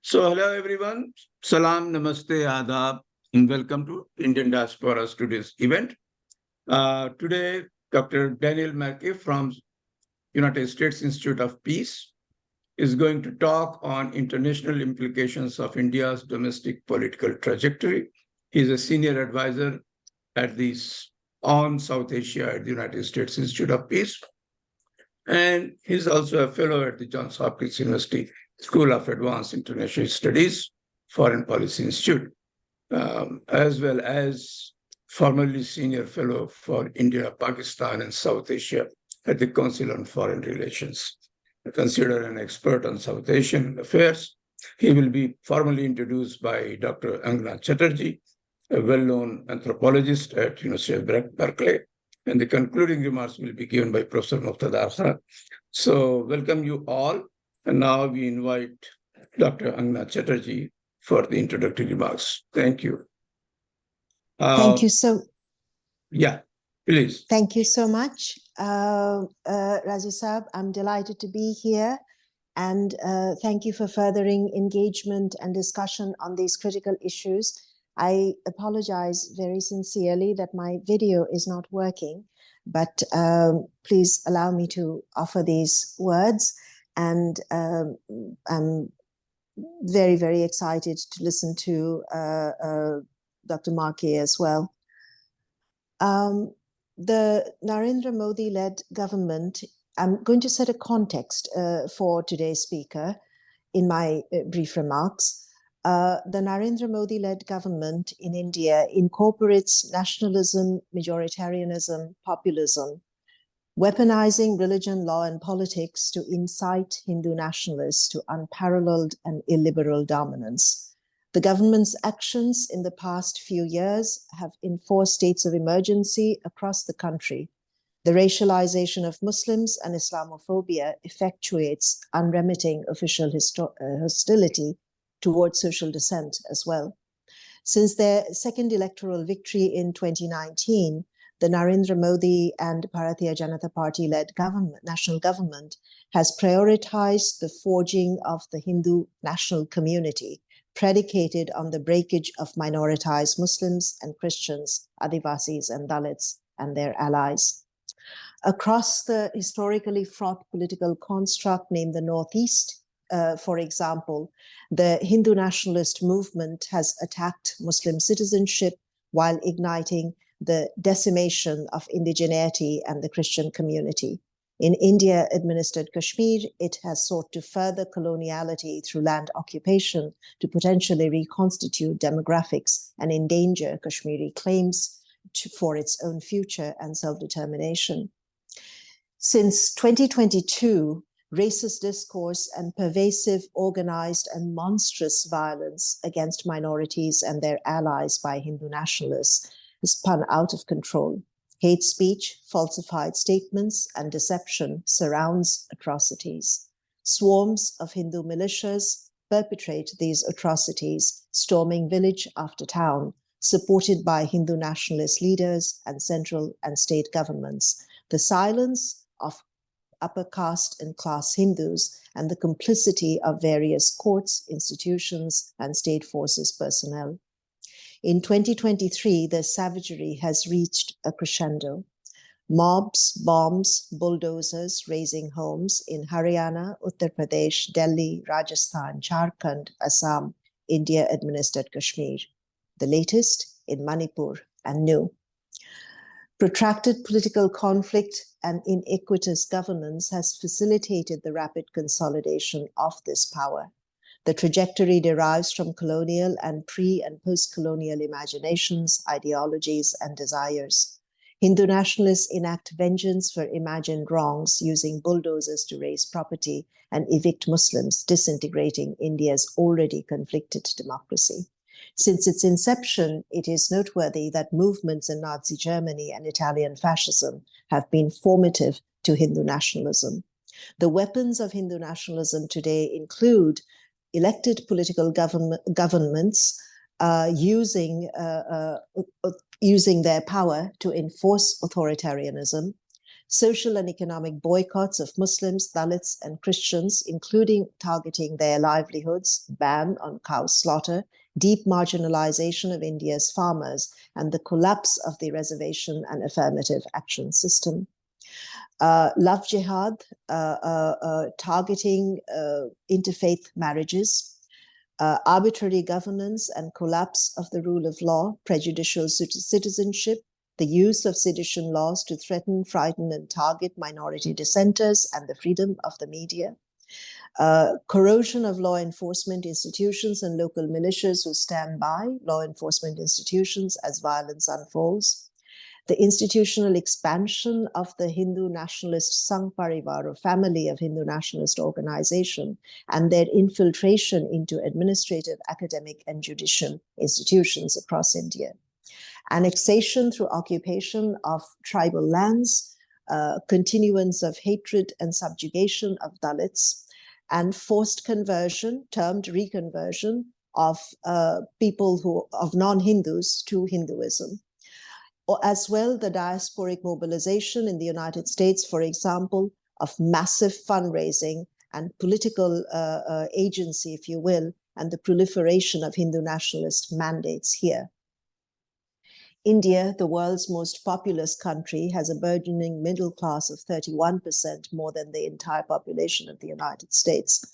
So hello everyone, salam, namaste, adab, and welcome to Indian Diaspora Studies event. Today, Dr. Daniel Markey from United States Institute of Peace is going to talk on international implications of India's domestic political trajectory. He's a senior advisor at on South Asia at the United States Institute of Peace. And he's also a fellow at the Johns Hopkins University School of Advanced International Studies, Foreign Policy Institute, as well as formerly senior fellow for India, Pakistan, and South Asia at the Council on Foreign Relations. Considered an expert on South Asian affairs, he will be formally introduced by Dr. Angna Chatterjee, a well-known anthropologist at University of Berkeley, and the concluding remarks will be given by Professor Muqtada Khan. So welcome you all. And now we invite Dr. Angna Chatterjee for the introductory remarks. Thank you. Thank you so. Yeah, please. Thank you so much, Razi Saab. I'm delighted to be here, and thank you for furthering engagement and discussion on these critical issues. I apologize very sincerely that my video is not working, but please allow me to offer these words. And I'm very, very excited to listen to Dr. Markey as well. The Narendra Modi-led government, I'm going to set a context for today's speaker in my brief remarks. The Narendra Modi-led government in India incorporates nationalism, majoritarianism, populism, weaponizing religion, law, and politics to incite Hindu nationalists to unparalleled and illiberal dominance. The government's actions in the past few years have enforced states of emergency across the country. The racialization of Muslims and Islamophobia effectuates unremitting official hostility towards social dissent as well. Since their second electoral victory in 2019, the Narendra Modi and Bharatiya Janata Party-led national government has prioritized the forging of the Hindu national community, predicated on the breakage of minoritized Muslims and Christians, Adivasis and Dalits, and their allies. Across the historically fraught political construct named the Northeast, for example, the Hindu nationalist movement has attacked Muslim citizenship while igniting the decimation of indigeneity and the Christian community. In India-administered Kashmir, it has sought to further coloniality through land occupation to potentially reconstitute demographics and endanger Kashmiri claims for its own future and self-determination. Since 2022, racist discourse and pervasive, organized, and monstrous violence against minorities and their allies by Hindu nationalists has spun out of control. Hate speech, falsified statements, and deception surrounds atrocities. Swarms of Hindu militias perpetrate these atrocities, storming village after town, supported by Hindu nationalist leaders and central and state governments. The silence of upper caste and class Hindus and the complicity of various courts, institutions, and state forces personnel. In 2023, the savagery has reached a crescendo. Mobs, bombs, bulldozers razing homes in Haryana, Uttar Pradesh, Delhi, Rajasthan, Jharkhand, Assam, India-administered Kashmir. The latest in Manipur and New. Protracted political conflict and iniquitous governance has facilitated the rapid consolidation of this power. The trajectory derives from colonial and pre- and post-colonial imaginations, ideologies, and desires. Hindu nationalists enact vengeance for imagined wrongs using bulldozers to raise property and evict Muslims, disintegrating India's already conflicted democracy. Since its inception, it is noteworthy that movements in Nazi Germany and Italian fascism have been formative to Hindu nationalism. The weapons of Hindu nationalism today include elected political governments using their power to enforce authoritarianism, social and economic boycotts of Muslims, Dalits, and Christians, including targeting their livelihoods, ban on cow slaughter, deep marginalization of India's farmers, and the collapse of the reservation and affirmative action system. Love jihad, targeting interfaith marriages, arbitrary governance and collapse of the rule of law, prejudicial citizenship, the use of sedition laws to threaten, frighten, and target minority dissenters, and the freedom of the media. Corrosion of law enforcement institutions and local militias who stand by law enforcement institutions as violence unfolds. The institutional expansion of the Hindu nationalist Sangh Parivar, or family of Hindu nationalist organization, and their infiltration into administrative, academic, and judicial institutions across India. Annexation through occupation of tribal lands, continuance of hatred and subjugation of Dalits, and forced conversion, termed reconversion, of people of non-Hindus to Hinduism. Or as well, the diasporic mobilization in the United States, for example, of massive fundraising and political agency, if you will, and the proliferation of Hindu nationalist mandates here. India, the world's most populous country, has a burgeoning middle class of 31%, more than the entire population of the United States.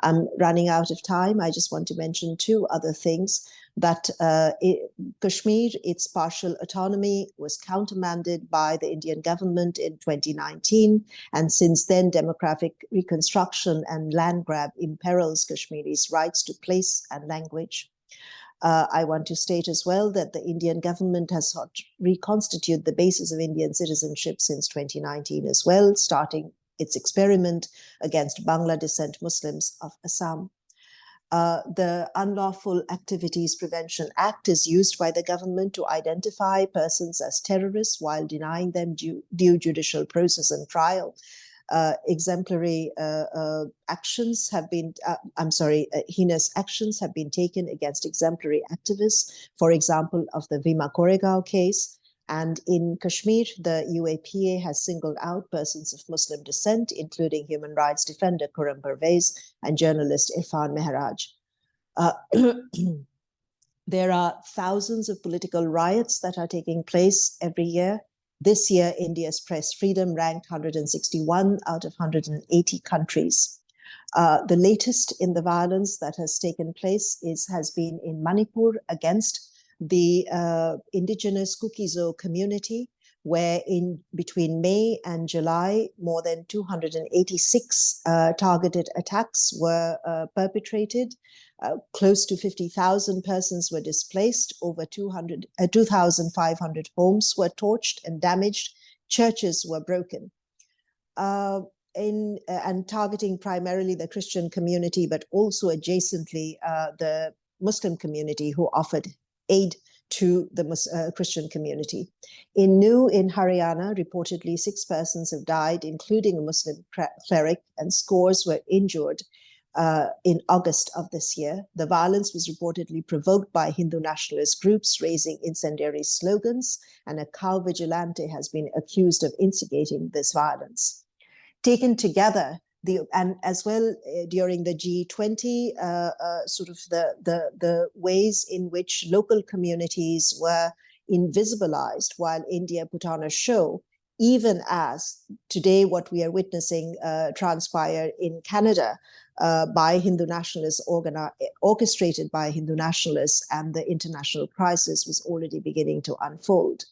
I'm running out of time. I just want to mention two other things. That Kashmir, its partial autonomy, was countermanded by the Indian government in 2019. And since then, demographic reconstruction and land grab imperils Kashmiris' rights to place and language. I want to state as well that the Indian government has sought to reconstitute the basis of Indian citizenship since 2019 as well, starting its experiment against Bangla descent Muslims of Assam. The Unlawful Activities Prevention Act is used by the government to identify persons as terrorists while denying them due judicial process and trial. Exemplary actions have been, heinous actions have been taken against exemplary activists, for example, of the Bhima Koregaon case. And in Kashmir, the UAPA has singled out persons of Muslim descent, including human rights defender Khurram Parvez and journalist Irfan Mehraj. There are thousands of political riots that are taking place every year. This year, India's press freedom ranked 161 out of 180 countries. The latest in the violence that has taken place has been in Manipur against the indigenous Kuki-Zo community, where between May and July, more than 286 targeted attacks were perpetrated. Close to 50,000 persons were displaced. Over 2,500 homes were torched and damaged. Churches were broken. And targeting primarily the Christian community, but also adjacently the Muslim community who offered aid to the Christian community. In New in Haryana, reportedly 6 persons have died, including a Muslim cleric, and scores were injured in August of this year. The violence was reportedly provoked by Hindu nationalist groups raising incendiary slogans, and a cow vigilante has been accused of instigating this violence. Taken together, and as well during the G20, sort of the ways in which local communities were invisibilized while India put on a show, even as today what we are witnessing transpire in Canada by Hindu nationalists, orchestrated by Hindu nationalists, and the international crisis was already beginning to unfold.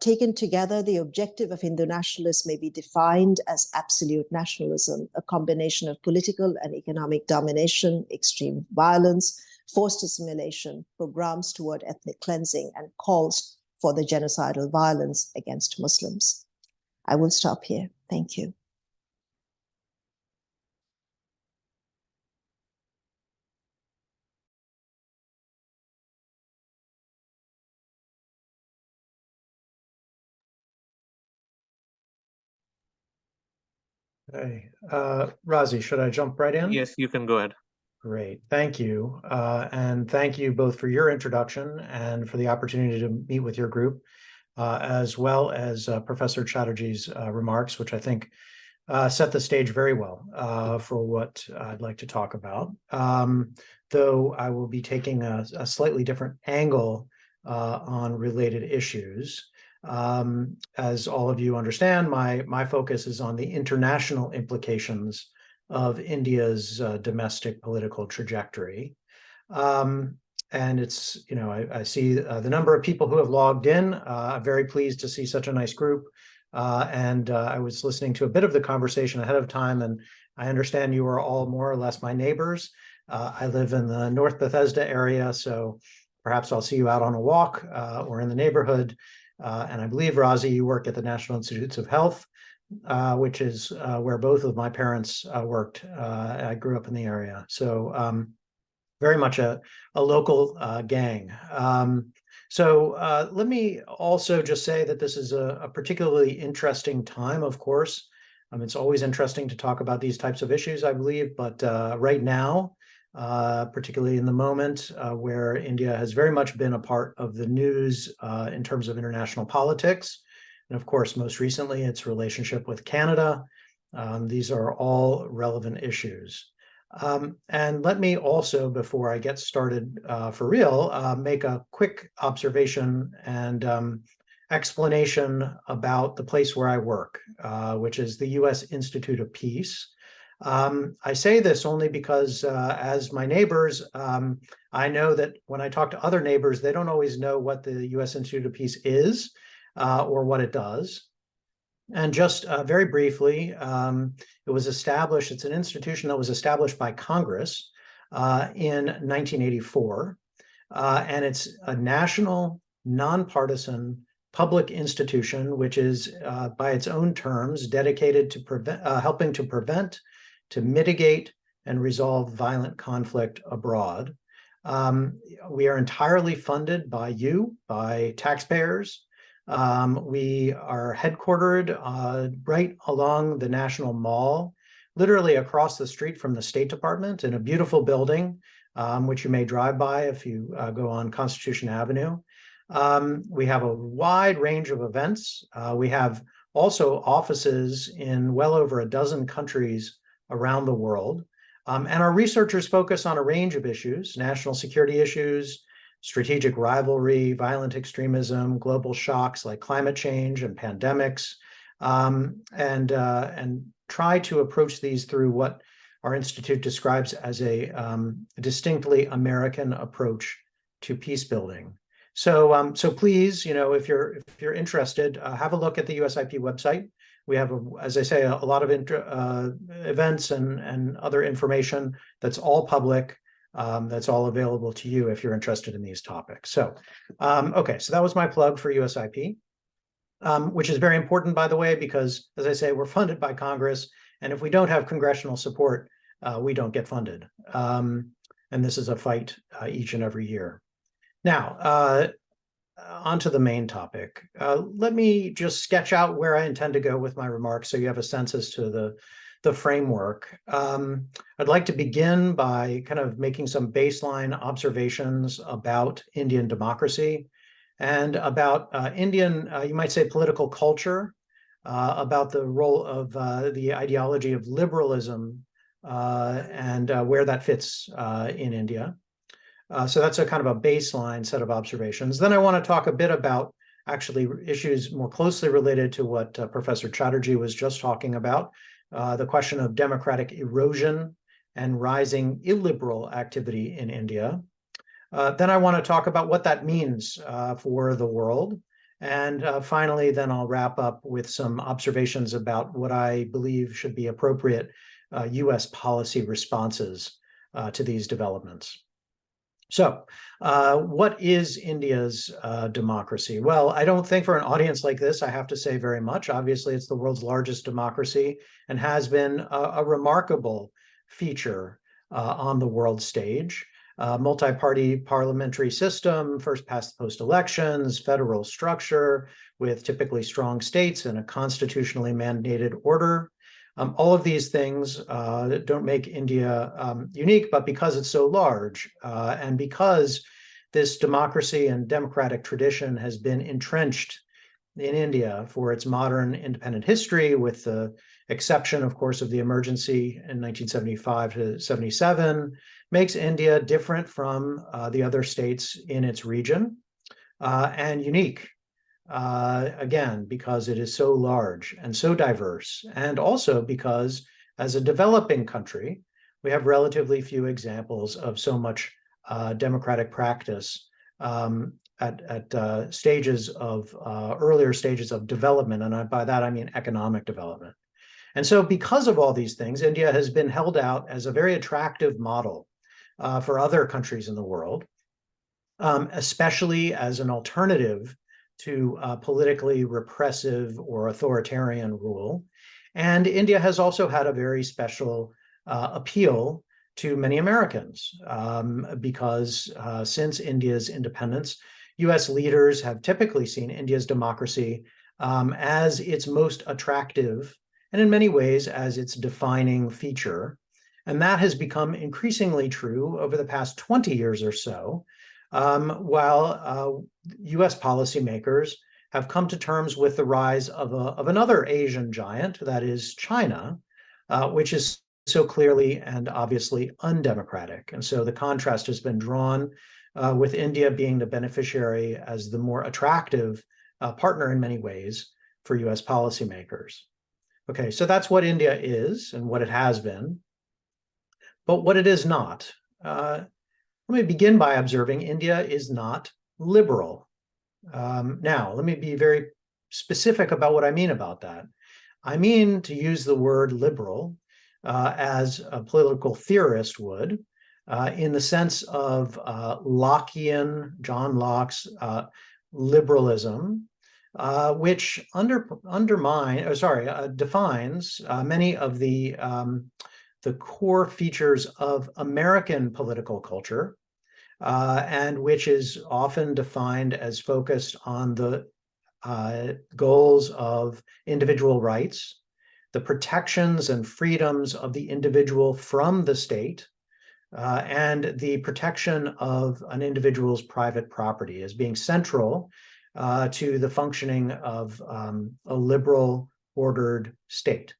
Taken together, the objective of Hindu nationalists may be defined as absolute nationalism, a combination of political and economic domination, extreme violence, forced assimilation, programs toward ethnic cleansing, and calls for the genocidal violence against Muslims. I will stop here. Thank you. Okay. Razi, should I jump right in? Yes, you can go ahead. Great. Thank you. And thank you both for your introduction and for the opportunity to meet with your group. as well as Professor Chatterjee's remarks, which I think set the stage very well for what I'd like to talk about. Though I will be taking a slightly different angle on related issues. As all of you understand, my focus is on the international implications of India's domestic political trajectory. And it's, I see the number of people who have logged in. I'm very pleased to see such a nice group. And I was listening to a bit of the conversation ahead of time, and I understand you are all more or less my neighbors. I live in the North Bethesda area, so perhaps I'll see you out on a walk or in the neighborhood. And I believe, Razi, you work at the National Institutes of Health, which is where both of my parents worked. I grew up in the area, so very much a local gang. So let me also just say that this is a particularly interesting time, of course. It's always interesting to talk about these types of issues, I believe, but right now, particularly in the moment where India has very much been a part of the news in terms of international politics, and of course, most recently, its relationship with Canada. These are all relevant issues. And let me also, before I get started for real, make a quick observation and explanation about the place where I work, which is the U.S. Institute of Peace. I say this only because as my neighbors, I know that when I talk to other neighbors, they don't always know what the U.S. Institute of Peace is or what it does. And just very briefly, it was established, it's an institution that was established by Congress in 1984. And it's a national, nonpartisan public institution, which is by its own terms dedicated to helping to prevent, to mitigate, and resolve violent conflict abroad. We are entirely funded by you, by taxpayers. We are headquartered right along the National Mall, literally across the street from the State Department, in a beautiful building, which you may drive by if you go on Constitution Avenue. We have a wide range of events. We have also offices in well over a dozen countries around the world. And our researchers focus on a range of issues: national security issues, strategic rivalry, violent extremism, global shocks like climate change and pandemics, and try to approach these through what our institute describes as a distinctly American approach to peace building. So, so please, if you're interested, have a look at the USIP website. We have, as I say, a lot of events and other information that's all public. That's all available to you if you're interested in these topics. So, okay, so that was my plug for USIP, which is very important, by the way, because, as I say, we're funded by Congress, and if we don't have congressional support, we don't get funded. And this is a fight each and every year. Now, on to the main topic. Let me just sketch out where I intend to go with my remarks so you have a sense as to the framework. I'd like to begin by kind of making some baseline observations about Indian democracy and about Indian, you might say, political culture, about the role of the ideology of liberalism and where that fits in India. So that's a kind of a baseline set of observations. Then I want to talk a bit about actually issues more closely related to what Professor Chatterjee was just talking about, the question of democratic erosion and rising illiberal activity in India. Then I want to talk about what that means for the world. And finally, then I'll wrap up with some observations about what I believe should be appropriate US policy responses to these developments. So what is India's democracy? Well, I don't think for an audience like this, I have to say very much. Obviously, it's the world's largest democracy and has been a remarkable feature on the world stage. Multi-party parliamentary system, first past the post elections, federal structure with typically strong states and a constitutionally mandated order. All of these things don't make India unique, but because it's so large and because this democracy and democratic tradition has been entrenched in India for its modern independent history, with the exception, of course, of the emergency in 1975 to 77, makes India different from the other states in its region and unique. Again, because it is so large and so diverse, and also because as a developing country, we have relatively few examples of so much democratic practice at stages of earlier stages of development. And by that, I mean economic development. And so because of all these things, India has been held out as a very attractive model for other countries in the world, especially as an alternative to politically repressive or authoritarian rule. And India has also had a very special appeal to many Americans because since India's independence, US leaders have typically seen India's democracy as its most attractive and in many ways as its defining feature. And that has become increasingly true over the past 20 years or so, while US policymakers have come to terms with the rise of another Asian giant, that is China, which is so clearly and obviously undemocratic. And so the contrast has been drawn with India being the beneficiary as the more attractive partner in many ways for US policymakers. Okay, so that's what India is and what it has been. But what it is not. Let me begin by observing India is not liberal. Now, let me be very specific about what I mean about that. I mean to use the word liberal as a political theorist would, in the defense of Lockean, John Locke's liberalism, which defines many of the core features of American political culture, and which is often defined as focused on the goals of individual rights, the protections and freedoms of the individual from the state, and the protection of an individual's private property as being central to the functioning of a liberal, ordered state.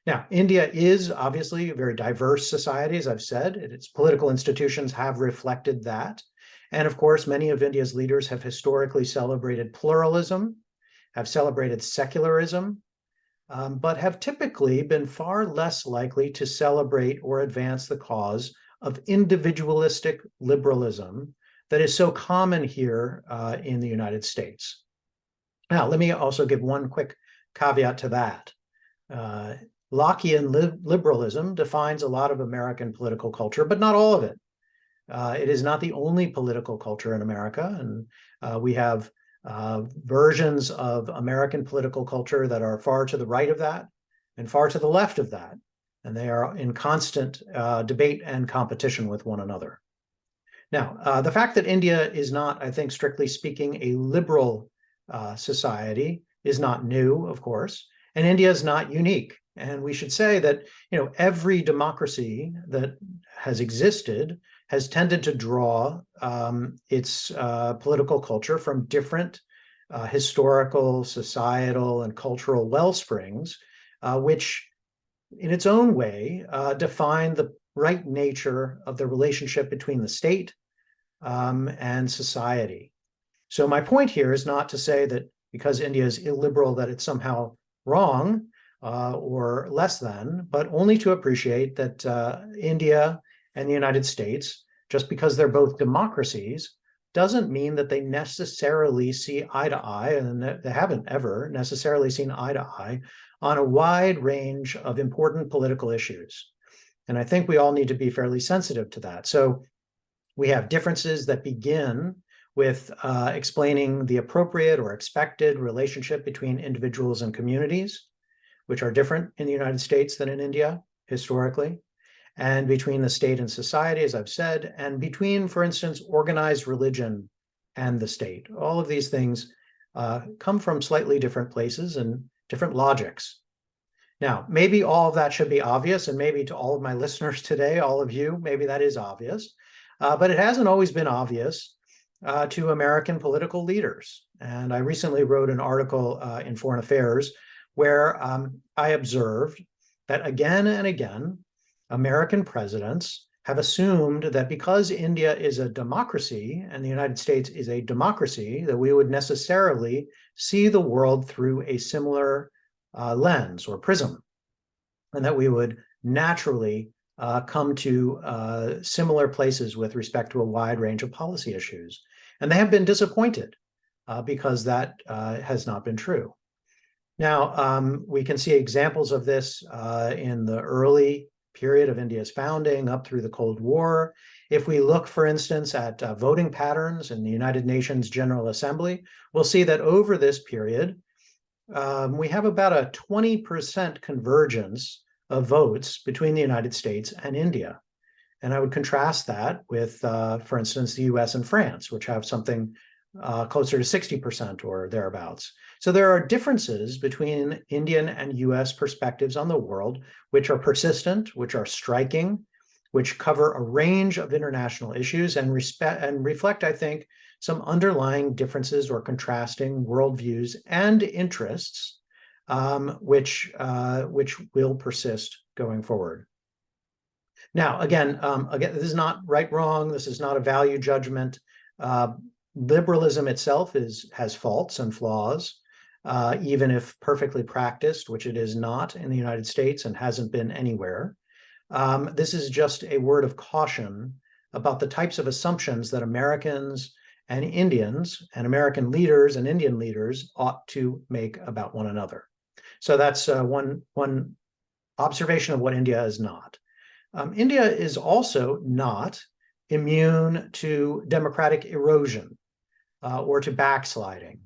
Now, India is obviously a very diverse society, as I've said. Its political institutions have reflected that. And of course, many of India's leaders have historically celebrated pluralism, have celebrated secularism, but have typically been far less likely to celebrate or advance the cause of individualistic liberalism that is so common here in the United States. Now, let me also give one quick caveat to that. Lockean liberalism defines a lot of American political culture, but not all of it. It is not the only political culture in America, and we have versions of American political culture that are far to the right of that and far to the left of that, and they are in constant debate and competition with one another. Now, the fact that India is not, I think, strictly speaking, a liberal society is not new, of course, and India is not unique. And we should say that, every democracy that has existed has tended to draw its political culture from different historical, societal, and cultural wellsprings, which in its own way define the right nature of the relationship between the state and society. So my point here is not to say that because India is illiberal that it's somehow wrong, or less than, but only to appreciate that India and the United States, just because they're both democracies, doesn't mean that they necessarily see eye to eye, and they haven't ever necessarily seen eye to eye on a wide range of important political issues. And I think we all need to be fairly sensitive to that. So we have differences that begin with explaining the appropriate or expected relationship between individuals and communities, which are different in the United States than in India historically, and between the state and society, as I've said, and between, for instance, organized religion and the state. All of these things come from slightly different places and different logics. Now, maybe all of that should be obvious, and maybe to all of my listeners today, all of you, maybe that is obvious, but it hasn't always been obvious to American political leaders. And I recently wrote an article in Foreign Affairs where I observed that again and again, American presidents have assumed that because India is a democracy and the United States is a democracy, that we would necessarily see the world through a similar lens or prism, and that we would naturally come to similar places with respect to a wide range of policy issues. And they have been disappointed because that has not been true. Now, we can see examples of this in the early period of India's founding up through the Cold War. If we look, for instance, at voting patterns in the United Nations General Assembly, we'll see that over this period, we have about a 20% convergence of votes between the United States and India. And I would contrast that with, for instance, the US and France, which have something closer to 60% or thereabouts. So there are differences between Indian and US perspectives on the world, which are persistent, which are striking, which cover a range of international issues and reflect, I think, some underlying differences or contrasting worldviews and interests, which will persist going forward. Now, again, this is not right, wrong. This is not a value judgment. Liberalism itself has faults and flaws, even if perfectly practiced, which it is not in the United States and hasn't been anywhere. This is just a word of caution about the types of assumptions that Americans and Indians and American leaders and Indian leaders ought to make about one another. So that's one observation of what India is not. India is also not immune to democratic erosion or to backsliding.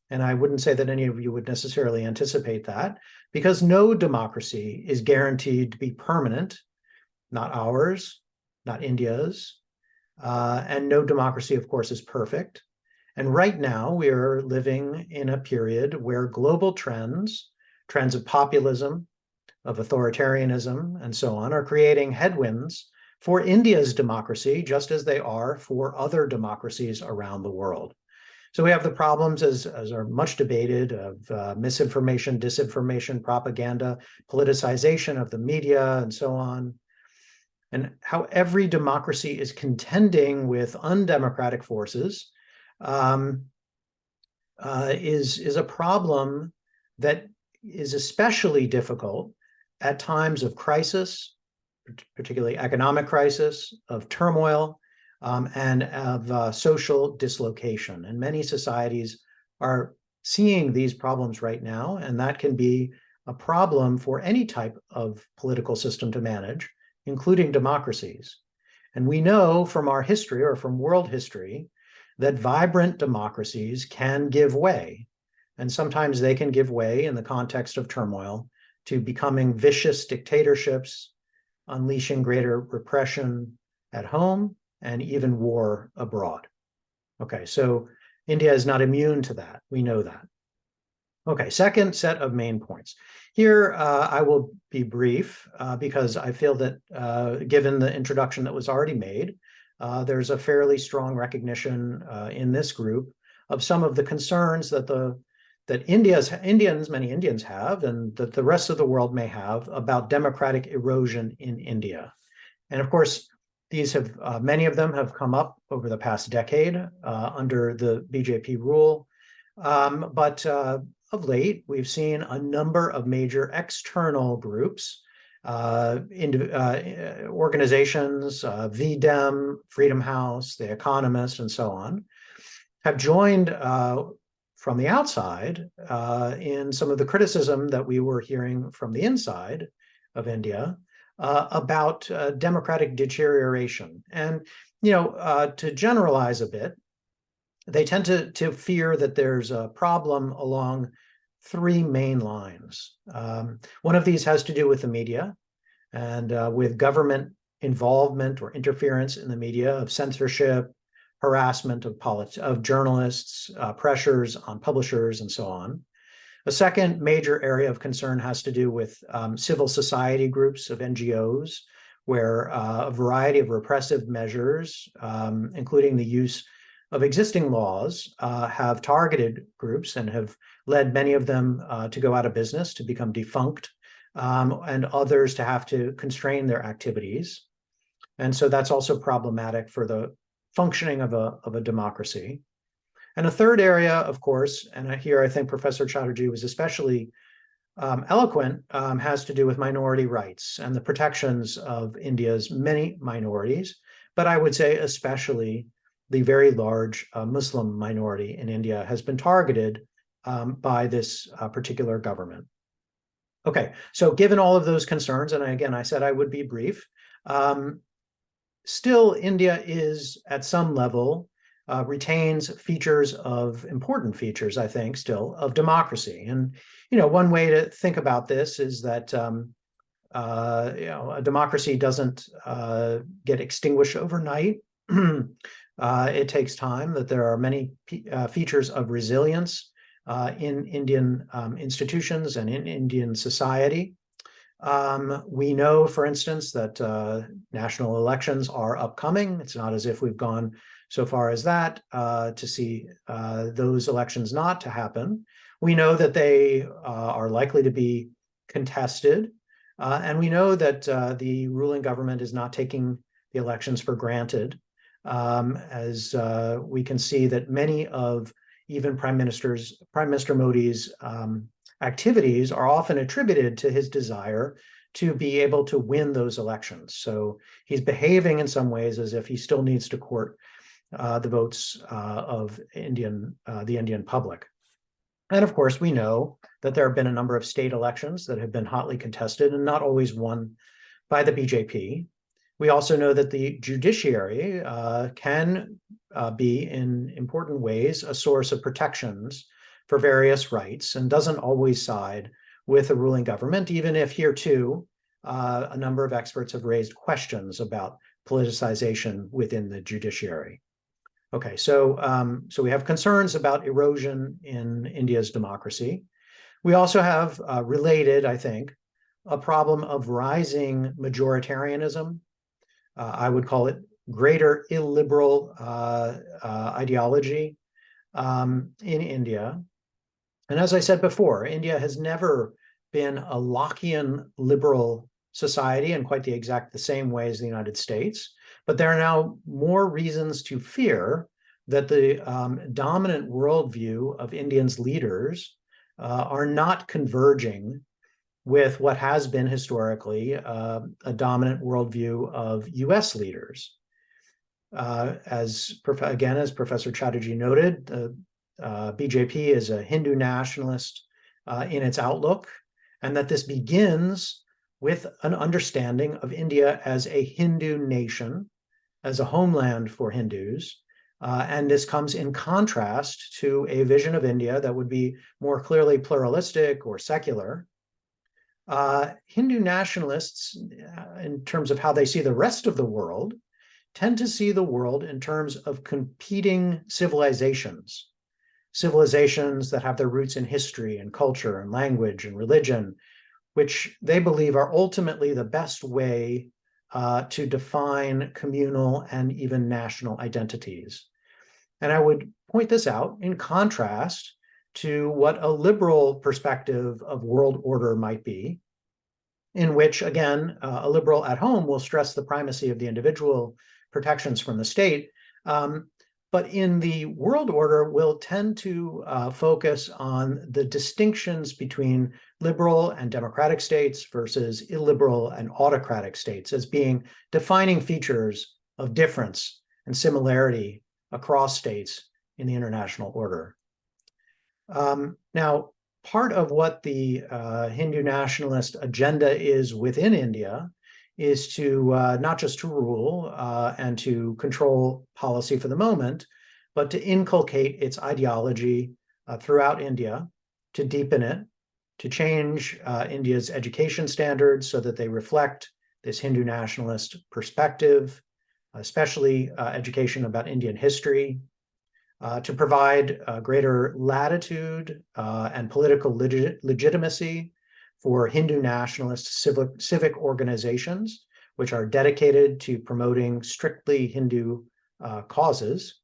And I wouldn't say that any of you would necessarily anticipate that, because no democracy is guaranteed to be permanent, not ours, not India's, and no democracy, of course, is perfect. And right now, we are living in a period where global trends of populism, of authoritarianism, and so on, are creating headwinds for India's democracy, just as they are for other democracies around the world. So we have the problems, as are much debated, of misinformation, disinformation, propaganda, politicization of the media, and so on, and how every democracy is contending with undemocratic forces is a problem that is especially difficult at times of crisis, particularly economic crisis, of turmoil, and of social dislocation. And many societies are seeing these problems right now, and that can be a problem for any type of political system to manage, including democracies. And we know from our history or from world history that vibrant democracies can give way. And sometimes they can give way in the context of turmoil to becoming vicious dictatorships, unleashing greater repression at home, and even war abroad. Okay, so India is not immune to that. We know that. Okay, second set of main points. Here, I will be brief because I feel that given the introduction that was already made, there's a fairly strong recognition in this group of some of the concerns that many Indians have, and that the rest of the world may have about democratic erosion in India. And of course, these have many of them have come up over the past decade under the BJP rule, but of late we've seen a number of major external groups, organizations, VDEM, Freedom House, The Economist, and so on, have joined from the outside in some of the criticism that we were hearing from the inside of India about democratic deterioration. And, to generalize a bit, they tend to fear that there's a problem along three main lines. One of these has to do with the media and with government involvement or interference in the media, of censorship, harassment of journalists, pressures on publishers, and so on. A second major area of concern has to do with civil society groups of NGOs, where a variety of repressive measures, including the use of existing laws have targeted groups and have led many of them to go out of business, to become defunct, and others to have to constrain their activities. And so that's also problematic for the functioning of a democracy. And a third area, of course, and here I think Professor Chatterjee was especially eloquent, has to do with minority rights and the protections of India's many minorities, but I would say especially the very large Muslim minority in India has been targeted by this particular government. Okay, so given all of those concerns, and again, I said I would be brief, still India is at some level retains important features, I think, still of democracy. And, one way to think about this is that, a democracy doesn't get extinguished overnight. It takes time, that there are many features of resilience in Indian institutions and in Indian society. We know, for instance, that national elections are upcoming. It's not as if we've gone so far as that to see those elections not to happen. We know that they are likely to be contested. And we know that the ruling government is not taking the elections for granted, as we can see that many of even Prime Minister Modi's activities are often attributed to his desire to be able to win those elections. So he's behaving in some ways as if he still needs to court the votes of the Indian public. And of course, we know that there have been a number of state elections that have been hotly contested and not always won by the BJP. We also know that the judiciary can be, in important ways, a source of protections for various rights and doesn't always side with the ruling government, even if here too, a number of experts have raised questions about politicization within the judiciary. Okay, so we have concerns about erosion in India's democracy. We also have related, I think, a problem of rising majoritarianism. I would call it greater illiberal ideology in India. And as I said before, India has never been a Lockean liberal society in quite the same way as the United States. But there are now more reasons to fear that the dominant worldview of Indians' leaders are not converging with what has been historically a dominant worldview of US leaders. As Professor Chatterjee noted, the BJP is a Hindu nationalist in its outlook, and that this begins with an understanding of India as a Hindu nation, as a homeland for Hindus. And this comes in contrast to a vision of India that would be more clearly pluralistic or secular. Hindu nationalists, in terms of how they see the rest of the world, tend to see the world in terms of competing civilizations that have their roots in history and culture and language and religion, which they believe are ultimately the best way to define communal and even national identities. And I would point this out in contrast to what a liberal perspective of world order might be, in which, again, a liberal at home will stress the primacy of the individual, protections from the state, but in the world order will tend to focus on the distinctions between liberal and democratic states versus illiberal and autocratic states as being defining features of difference and similarity across states in the international order. Now, part of what the Hindu nationalist agenda is within India is to not just to rule and to control policy for the moment, but to inculcate its ideology throughout India, to deepen it, to change India's education standards so that they reflect this Hindu nationalist perspective, especially education about Indian history, to provide greater latitude and political legitimacy for Hindu nationalist civic organizations, which are dedicated to promoting strictly Hindu causes.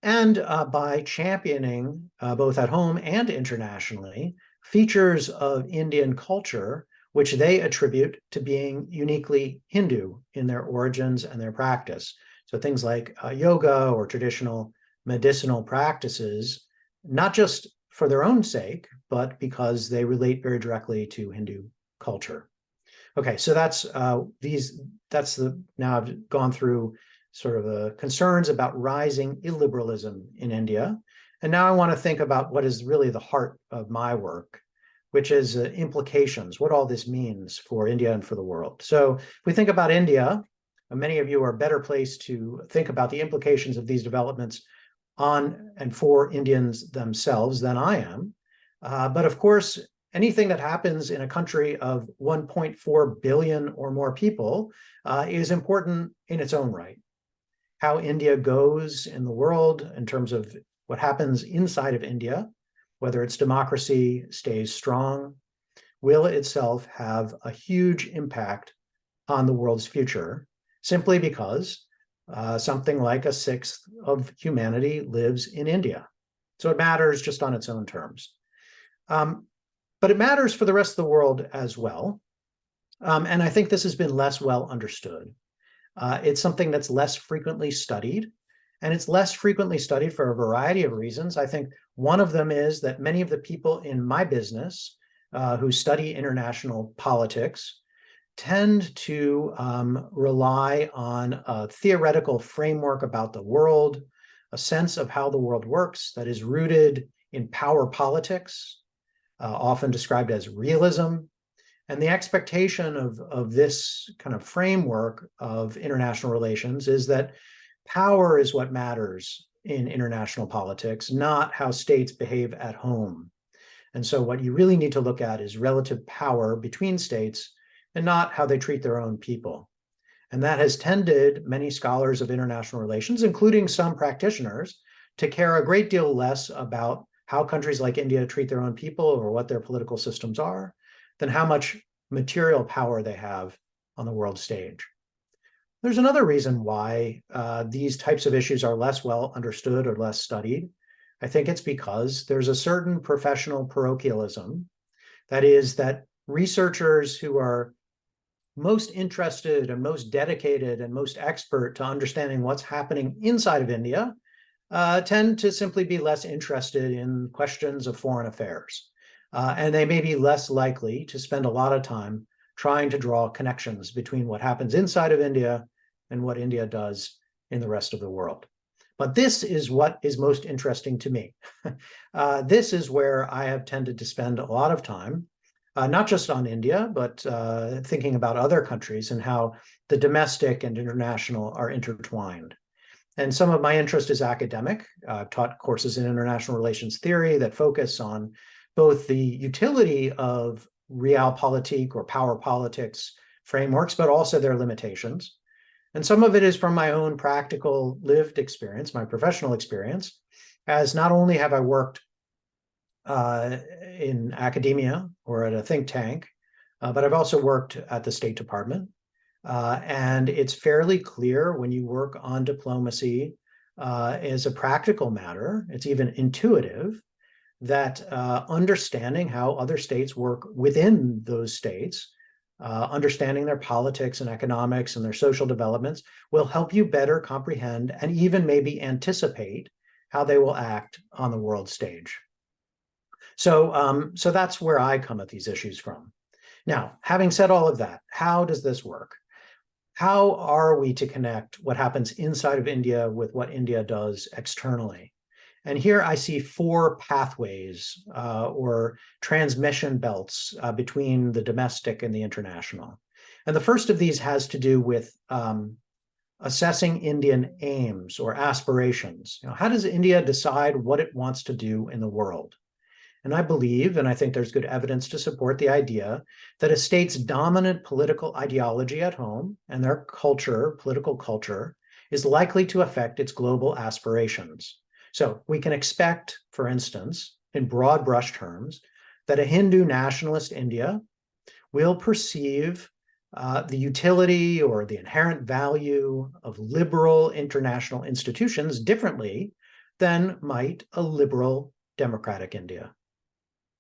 and by championing, both at home and internationally, features of Indian culture which they attribute to being uniquely Hindu in their origins and their practice. So things like yoga or traditional medicinal practices, not just for their own sake, but because they relate very directly to Hindu culture. Okay, so now I've gone through sort of the concerns about rising illiberalism in India. And now I want to think about what is really the heart of my work, which is implications, what all this means for India and for the world. So if we think about India, many of you are better placed to think about the implications of these developments on and for Indians themselves than I am. But of course, anything that happens in a country of 1.4 billion or more people is important in its own right. How India goes in the world in terms of what happens inside of India, whether its democracy stays strong, will itself have a huge impact on the world's future, simply because something like a sixth of humanity lives in India. So it matters just on its own terms. But it matters for the rest of the world as well. And I think this has been less well understood. It's something that's less frequently studied, and it's less frequently studied for a variety of reasons. I think one of them is that many of the people in my business who study international politics tend to rely on a theoretical framework about the world, a sense of how the world works that is rooted in power politics, often described as realism. And the expectation of this kind of framework of international relations is that power is what matters in international politics, not how states behave at home. And so what you really need to look at is relative power between states and not how they treat their own people. And that has tended many scholars of international relations, including some practitioners, to care a great deal less about how countries like India treat their own people or what their political systems are, than how much material power they have on the world stage. There's another reason why these types of issues are less well understood or less studied. I think it's because there's a certain professional parochialism. That is, that researchers who are most interested and most dedicated and most expert to understanding what's happening inside of India tend to simply be less interested in questions of foreign affairs. And they may be less likely to spend a lot of time trying to draw connections between what happens inside of India and what India does in the rest of the world. But this is what is most interesting to me. This is where I have tended to spend a lot of time, not just on India, but thinking about other countries and how the domestic and international are intertwined. And some of my interest is academic. I've taught courses in international relations theory that focus on both the utility of realpolitik or power politics frameworks, but also their limitations. And some of it is from my own practical lived experience, my professional experience, as not only have I worked in academia or at a think tank, but I've also worked at the State Department. And it's fairly clear when you work on diplomacy as a practical matter, it's even intuitive, that understanding how other states work within those states, understanding their politics and economics and their social developments will help you better comprehend and even maybe anticipate how they will act on the world stage. So that's where I come at these issues from. Now, having said all of that, how does this work? How are we to connect what happens inside of India with what India does externally? And here I see four pathways or transmission belts between the domestic and the international. And the first of these has to do with assessing Indian aims or aspirations. How does India decide what it wants to do in the world? And I believe, and I think there's good evidence to support the idea, that a state's dominant political ideology at home and their culture, political culture, is likely to affect its global aspirations. So we can expect, for instance, in broad brush terms, that a Hindu nationalist India will perceive the utility or the inherent value of liberal international institutions differently than might a liberal democratic India.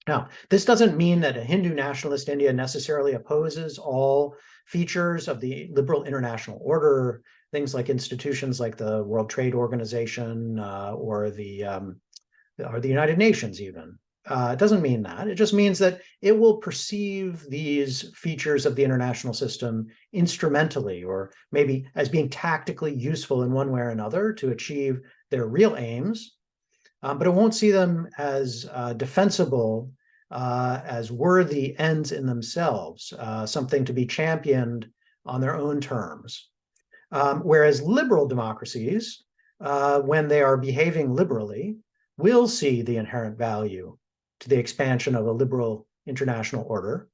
Now, this doesn't mean that a Hindu nationalist India necessarily opposes all features of the liberal international order, things like institutions like the World Trade Organization or the United Nations even. It doesn't mean that. It just means that it will perceive these features of the international system instrumentally, or maybe as being tactically useful in one way or another to achieve their real aims, but it won't see them as defensible, as worthy ends in themselves, something to be championed on their own terms. Whereas liberal democracies, when they are behaving liberally, will see the inherent value to the expansion of a liberal international order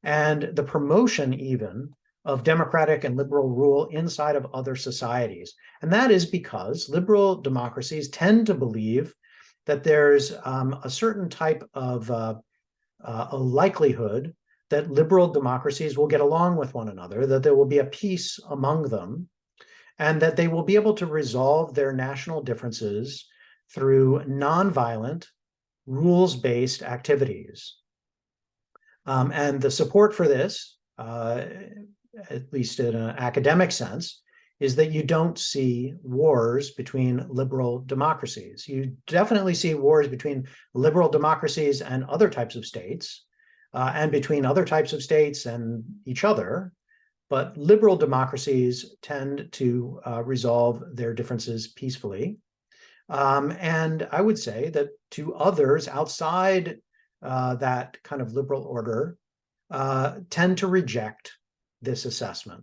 and the promotion even of democratic and liberal rule inside of other societies. And that is because liberal democracies tend to believe that there's a certain type of a likelihood that liberal democracies will get along with one another, that there will be a peace among them, and that they will be able to resolve their national differences through nonviolent, rules-based activities. And the support for this, at least in an academic sense, is that you don't see wars between liberal democracies. You definitely see wars between liberal democracies and other types of states, and between other types of states and each other. But liberal democracies tend to resolve their differences peacefully. And I would say that to others outside that kind of liberal order tend to reject this assessment.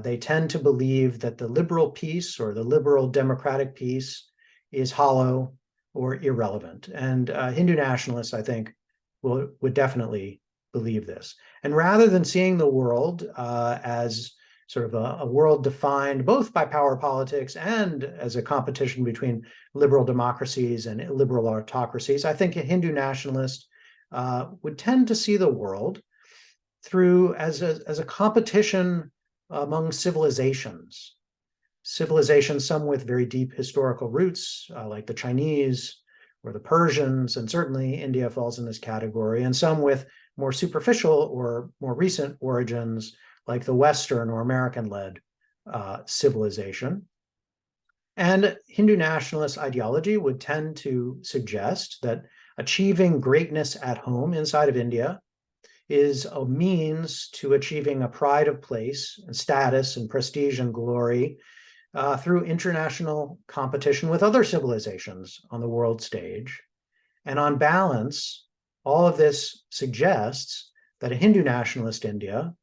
They tend to believe that the liberal peace or the liberal democratic peace is hollow or irrelevant. And Hindu nationalists, I think, would definitely believe this. And rather than seeing the world as sort of a world defined both by power politics and as a competition between liberal democracies and liberal autocracies, I think a Hindu nationalist would tend to see the world through as a competition among civilizations. Civilizations, some with very deep historical roots, like the Chinese or the Persians, and certainly India falls in this category, and some with more superficial or more recent origins, like the Western or American-led civilization. And Hindu nationalist ideology would tend to suggest that achieving greatness at home inside of India is a means to achieving a pride of place and status and prestige and glory through international competition with other civilizations on the world stage. And on balance, all of this suggests that a Hindu nationalist India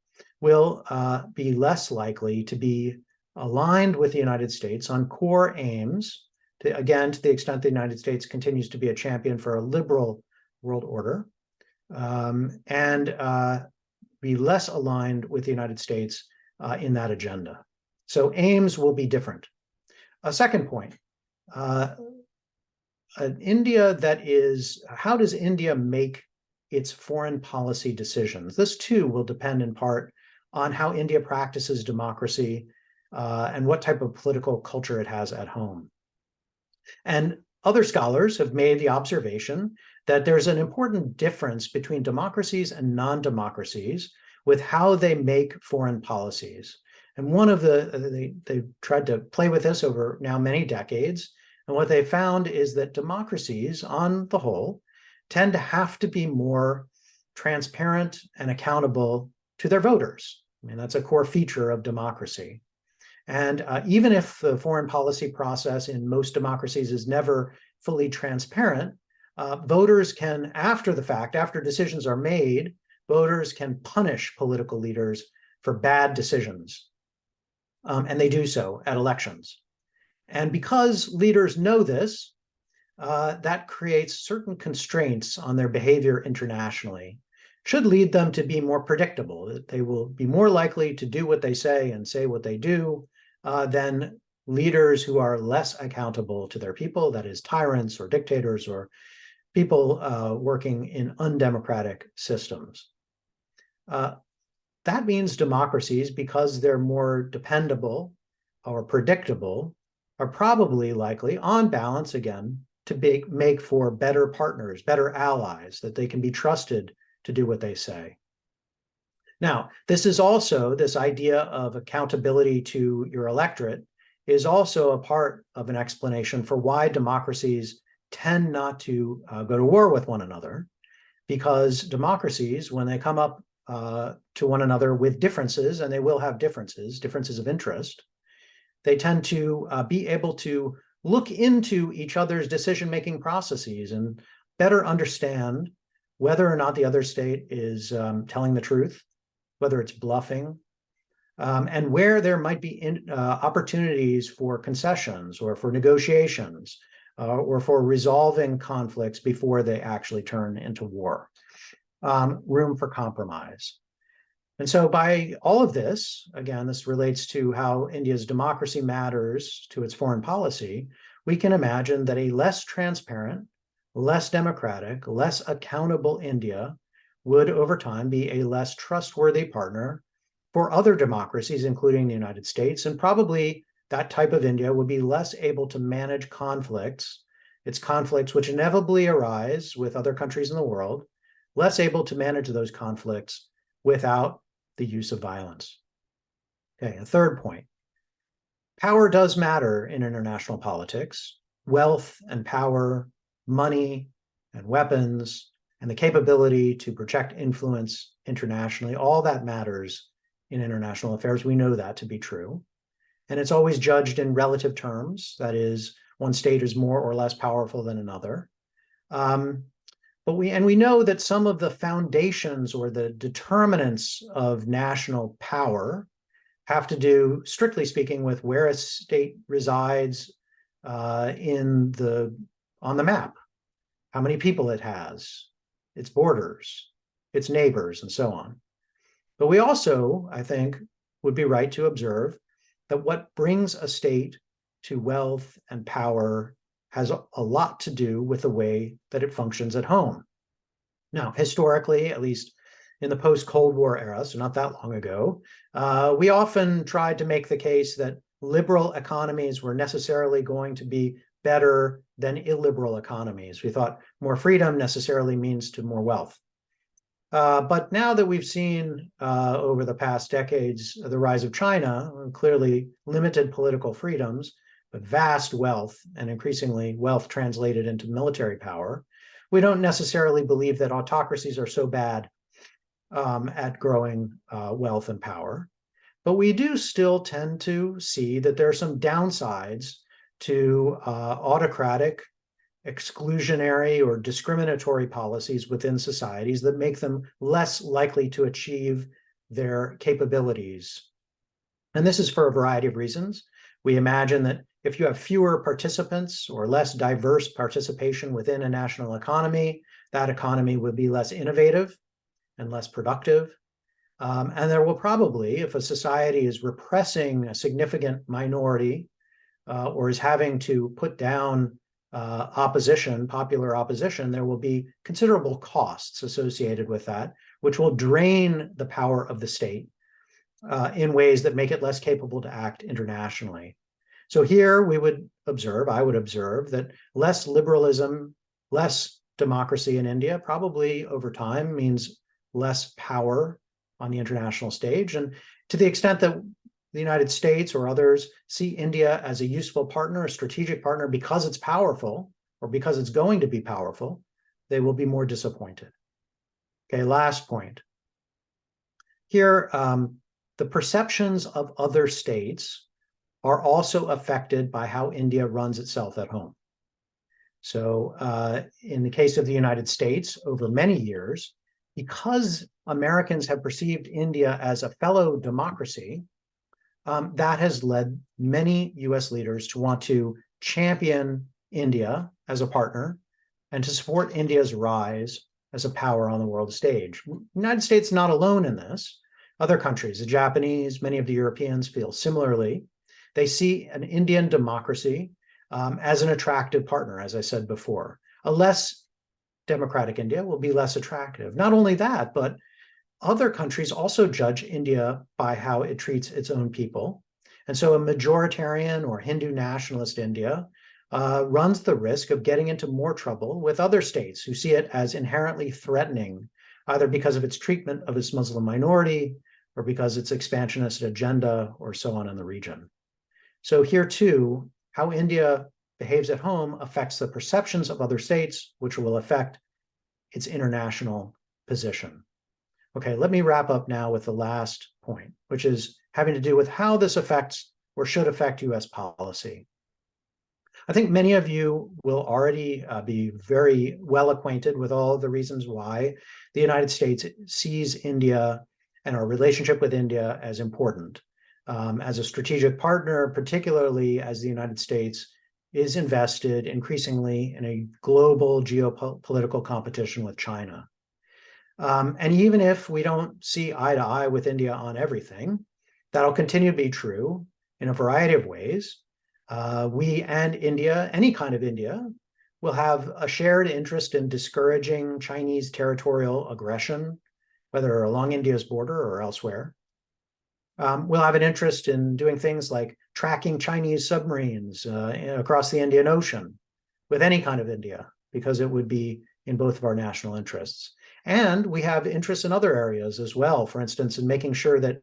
will be less likely to be aligned with the United States on core aims, again, to the extent the United States continues to be a champion for a liberal world order, and be less aligned with the United States in that agenda. So aims will be different. A second point, India that is, how does India make its foreign policy decisions? This too will depend in part on how India practices democracy and what type of political culture it has at home. And other scholars have made the observation that there's an important difference between democracies and non-democracies with how they make foreign policies. And one of they've tried to play with this over now many decades. And what they found is that democracies, on the whole, tend to have to be more transparent and accountable to their voters. I mean, that's a core feature of democracy. And even if the foreign policy process in most democracies is never fully transparent, voters can, after the fact, after decisions are made, voters can punish political leaders for bad decisions. And they do so at elections. And because leaders know this, that creates certain constraints on their behavior internationally, should lead them to be more predictable, that they will be more likely to do what they say and say what they do than leaders who are less accountable to their people, that is tyrants or dictators or people working in undemocratic systems. That means democracies, because they're more dependable or predictable, are probably likely, on balance again, to make for better partners, better allies, that they can be trusted to do what they say. Now, this is also, this idea of accountability to your electorate is also a part of an explanation for why democracies tend not to go to war with one another, because democracies, when they come up to one another with differences, and they will have differences of interest, they tend to be able to look into each other's decision-making processes and better understand whether or not the other state is telling the truth, whether it's bluffing, and where there might be opportunities for concessions or for negotiations or for resolving conflicts before they actually turn into war. Room for compromise. And so by all of this, again, this relates to how India's democracy matters to its foreign policy, we can imagine that a less transparent, less democratic, less accountable India would over time be a less trustworthy partner for other democracies, including the United States, and probably that type of India would be less able to manage conflicts, its conflicts which inevitably arise with other countries in the world, less able to manage those conflicts without the use of violence. Okay, a third point. Power does matter in international politics. Wealth and power, money and weapons, and the capability to project influence internationally, all that matters in international affairs. We know that to be true. And it's always judged in relative terms. That is, one state is more or less powerful than another. But we know that some of the foundations or the determinants of national power have to do, strictly speaking, with where a state resides on the map, how many people it has, its borders, its neighbors, and so on. But we also, I think, would be right to observe that what brings a state to wealth and power has a lot to do with the way that it functions at home. Now, historically, at least in the post-Cold War era, so not that long ago, we often tried to make the case that liberal economies were necessarily going to be better than illiberal economies. We thought more freedom necessarily means to more wealth. But now that we've seen over the past decades the rise of China, clearly limited political freedoms, but vast wealth, and increasingly wealth translated into military power, we don't necessarily believe that autocracies are so bad at growing wealth and power. But we do still tend to see that there are some downsides to autocratic, exclusionary, or discriminatory policies within societies that make them less likely to achieve their capabilities. And this is for a variety of reasons. We imagine that if you have fewer participants or less diverse participation within a national economy, that economy would be less innovative and less productive. And there will probably, if a society is repressing a significant minority or is having to put down opposition, popular opposition, there will be considerable costs associated with that, which will drain the power of the state in ways that make it less capable to act internationally. So here we would observe, I would observe, that less liberalism, less democracy in India probably over time means less power on the international stage. And to the extent that the United States or others see India as a useful partner, a strategic partner, because it's powerful or because it's going to be powerful, they will be more disappointed. Okay, last point. Here, the perceptions of other states are also affected by how India runs itself at home. So in the case of the United States, over many years, because Americans have perceived India as a fellow democracy, that has led many US leaders to want to champion India as a partner and to support India's rise as a power on the world stage. The United States is not alone in this. Other countries, the Japanese, many of the Europeans feel similarly. They see an Indian democracy as an attractive partner, as I said before. A less democratic India will be less attractive. Not only that, but other countries also judge India by how it treats its own people. And so a majoritarian or Hindu nationalist India runs the risk of getting into more trouble with other states who see it as inherently threatening, either because of its treatment of its Muslim minority or because its expansionist agenda or so on in the region. So here too, how India behaves at home affects the perceptions of other states, which will affect its international position. Okay, let me wrap up now with the last point, which is having to do with how this affects or should affect US policy. I think many of you will already be very well acquainted with all of the reasons why the United States sees India and our relationship with India as important. As a strategic partner, particularly as the United States is invested increasingly in a global geopolitical competition with China. And even if we don't see eye to eye with India on everything, that'll continue to be true in a variety of ways. We and India, any kind of India, will have a shared interest in discouraging Chinese territorial aggression, whether along India's border or elsewhere. We'll have an interest in doing things like tracking Chinese submarines across the Indian Ocean with any kind of India, because it would be in both of our national interests. And we have interests in other areas as well, for instance, in making sure that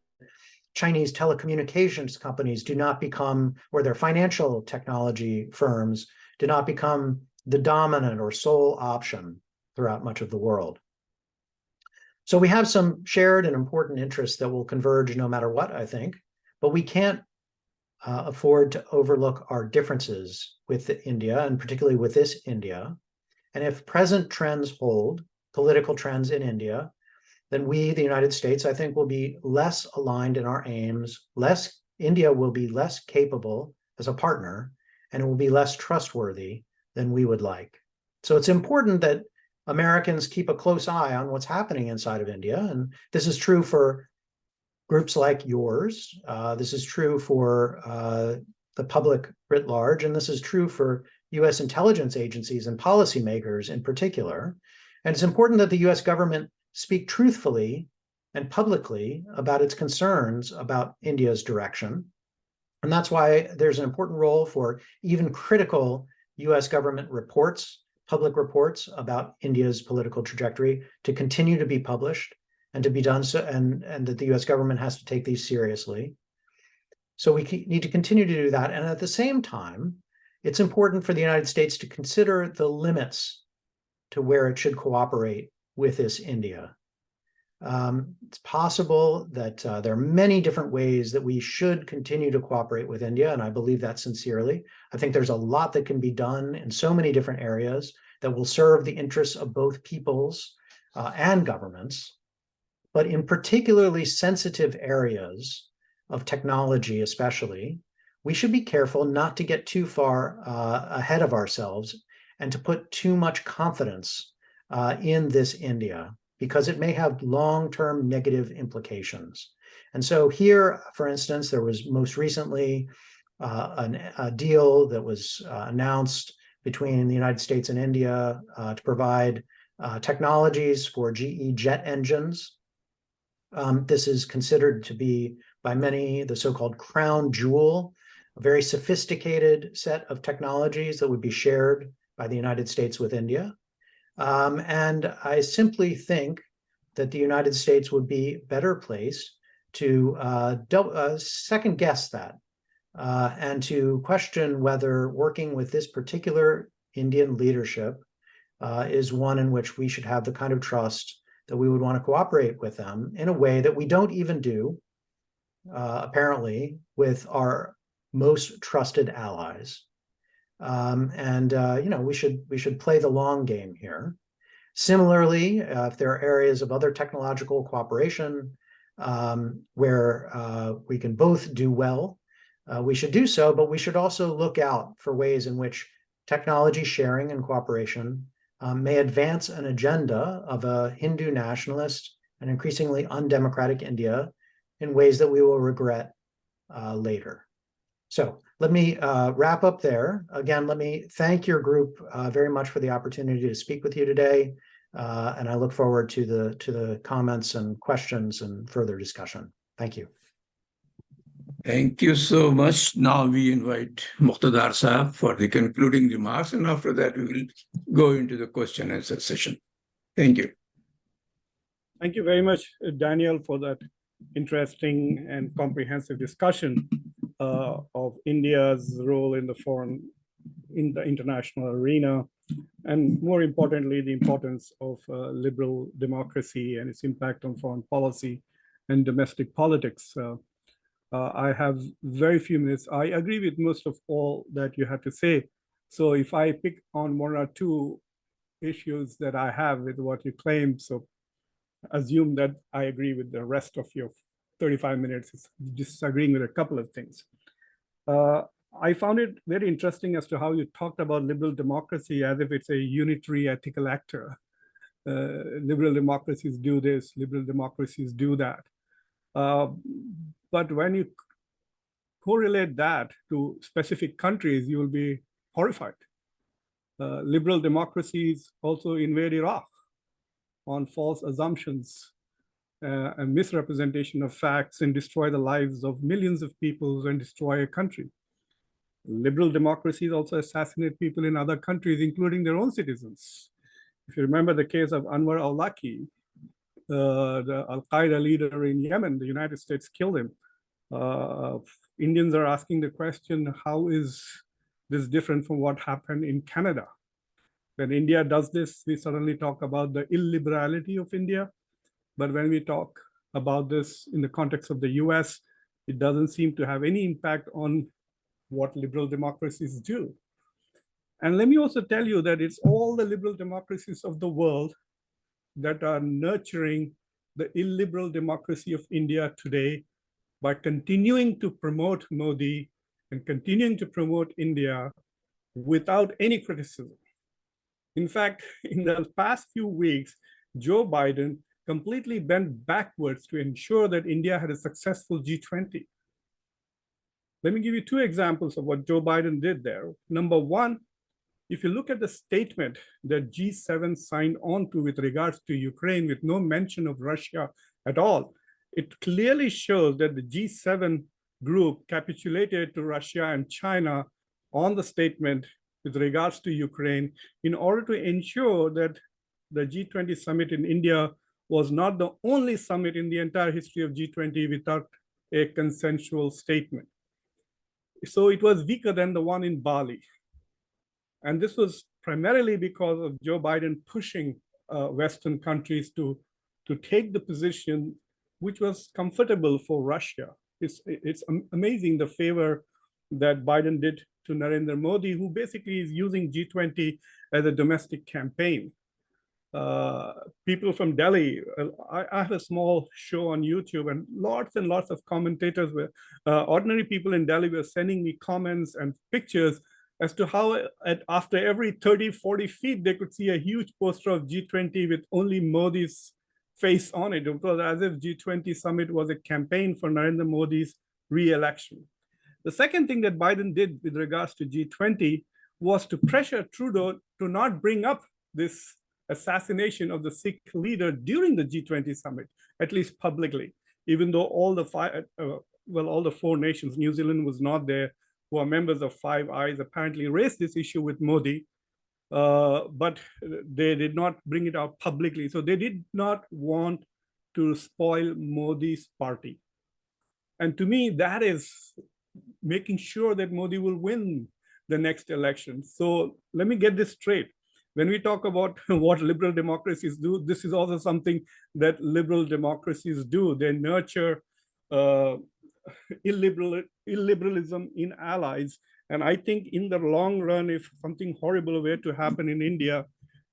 Chinese telecommunications companies do not become, or their financial technology firms do not become the dominant or sole option throughout much of the world. So we have some shared and important interests that will converge no matter what, I think, but we can't afford to overlook our differences with India, and particularly with this India. And if present trends hold, political trends in India, then we, the United States, I think will be less aligned in our aims, India will be less capable as a partner, and it will be less trustworthy than we would like. So it's important that Americans keep a close eye on what's happening inside of India. And this is true for groups like yours. This is true for the public writ large. And this is true for US intelligence agencies and policymakers in particular. And it's important that the US government speak truthfully and publicly about its concerns about India's direction. And that's why there's an important role for even critical US government reports, public reports about India's political trajectory to continue to be published and to be done so, and that the US government has to take these seriously. So we need to continue to do that. And at the same time, it's important for the United States to consider the limits to where it should cooperate with this India. It's possible that there are many different ways that we should continue to cooperate with India, and I believe that sincerely. I think there's a lot that can be done in so many different areas that will serve the interests of both peoples and governments. But in particularly sensitive areas of technology especially, we should be careful not to get too far ahead of ourselves and to put too much confidence in this India, because it may have long-term negative implications. And so here, for instance, there was most recently a deal that was announced between the United States and India to provide technologies for GE jet engines. This is considered to be by many the so-called crown jewel, a very sophisticated set of technologies that would be shared by the United States with India. And I simply think that the United States would be better placed to second guess that and to question whether working with this particular Indian leadership is one in which we should have the kind of trust that we would want to cooperate with them in a way that we don't even do, apparently, with our most trusted allies. We should play the long game here. Similarly, if there are areas of other technological cooperation where we can both do well, we should do so, but we should also look out for ways in which technology sharing and cooperation may advance an agenda of a Hindu nationalist and increasingly undemocratic India in ways that we will regret later. So let me wrap up there. Again, let me thank your group very much for the opportunity to speak with you today. And I look forward to the comments and questions and further discussion. Thank you. Thank you so much. Now we invite Muqtadar Saab for the concluding remarks, and after that we will go into the question and answer session. Thank you. Thank you very much, Daniel, for that interesting and comprehensive discussion of India's role in the international arena, and more importantly, the importance of liberal democracy and its impact on foreign policy and domestic politics. I have very few minutes. I agree with most of all that you had to say. So if I pick on one or two issues that I have with what you claim, so assume that I agree with the rest of your 35 minutes, is disagreeing with a couple of things. I found it very interesting as to how you talked about liberal democracy as if it's a unitary ethical actor. Liberal democracies do this, liberal democracies do that. But when you correlate that to specific countries, you will be horrified. Liberal democracies also invade Iraq on false assumptions and misrepresentation of facts, and destroy the lives of millions of people and destroy a country. Liberal democracies also assassinate people in other countries, including their own citizens. If you remember the case of Anwar al-Awlaki, the Al-Qaeda leader in Yemen, the United States killed him. Indians are asking the question, how is this different from what happened in Canada? When India does this, we suddenly talk about the illiberality of India. But when we talk about this in the context of the US, it doesn't seem to have any impact on what liberal democracies do. And let me also tell you that it's all the liberal democracies of the world that are nurturing the illiberal democracy of India today by continuing to promote Modi and continuing to promote India without any criticism. In fact, in the past few weeks, Joe Biden completely bent backwards to ensure that India had a successful G20. Let me give you two examples of what Joe Biden did there. Number one, if you look at the statement that G7 signed on to with regards to Ukraine with no mention of Russia at all, it clearly shows that the G7 group capitulated to Russia and China on the statement with regards to Ukraine in order to ensure that the G20 summit in India was not the only summit in the entire history of G20 without a consensual statement. So it was weaker than the one in Bali. And this was primarily because of Joe Biden pushing Western countries to take the position which was comfortable for Russia. It's amazing the favor that Biden did to Narendra Modi, who basically is using G20 as a domestic campaign. People from Delhi, I have a small show on YouTube, and lots of commentators were, ordinary people in Delhi were sending me comments and pictures as to how after every 30, 40 feet, they could see a huge poster of G20 with only Modi's face on it. It was as if G20 summit was a campaign for Narendra Modi's re-election. The second thing that Biden did with regards to G20 was to pressure Trudeau to not bring up this assassination of the Sikh leader during the G20 summit, at least publicly, even though all the four nations, New Zealand was not there, who are members of Five Eyes, apparently raised this issue with Modi, but they did not bring it out publicly. So they did not want to spoil Modi's party. And to me, that is making sure that Modi will win the next election. So let me get this straight. When we talk about what liberal democracies do, this is also something that liberal democracies do. They nurture illiberalism in allies. And I think in the long run, if something horrible were to happen in India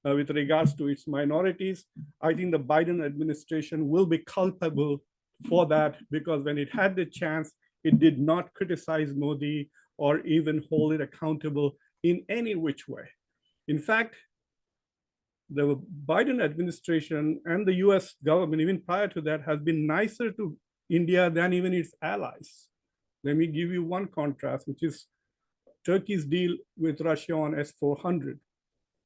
with regards to its minorities, I think the Biden administration will be culpable for that, because when it had the chance, it did not criticize Modi or even hold it accountable in any which way. In fact, the Biden administration and the US government, even prior to that, has been nicer to India than even its allies. Let me give you one contrast, which is Turkey's deal with Russia on S-400.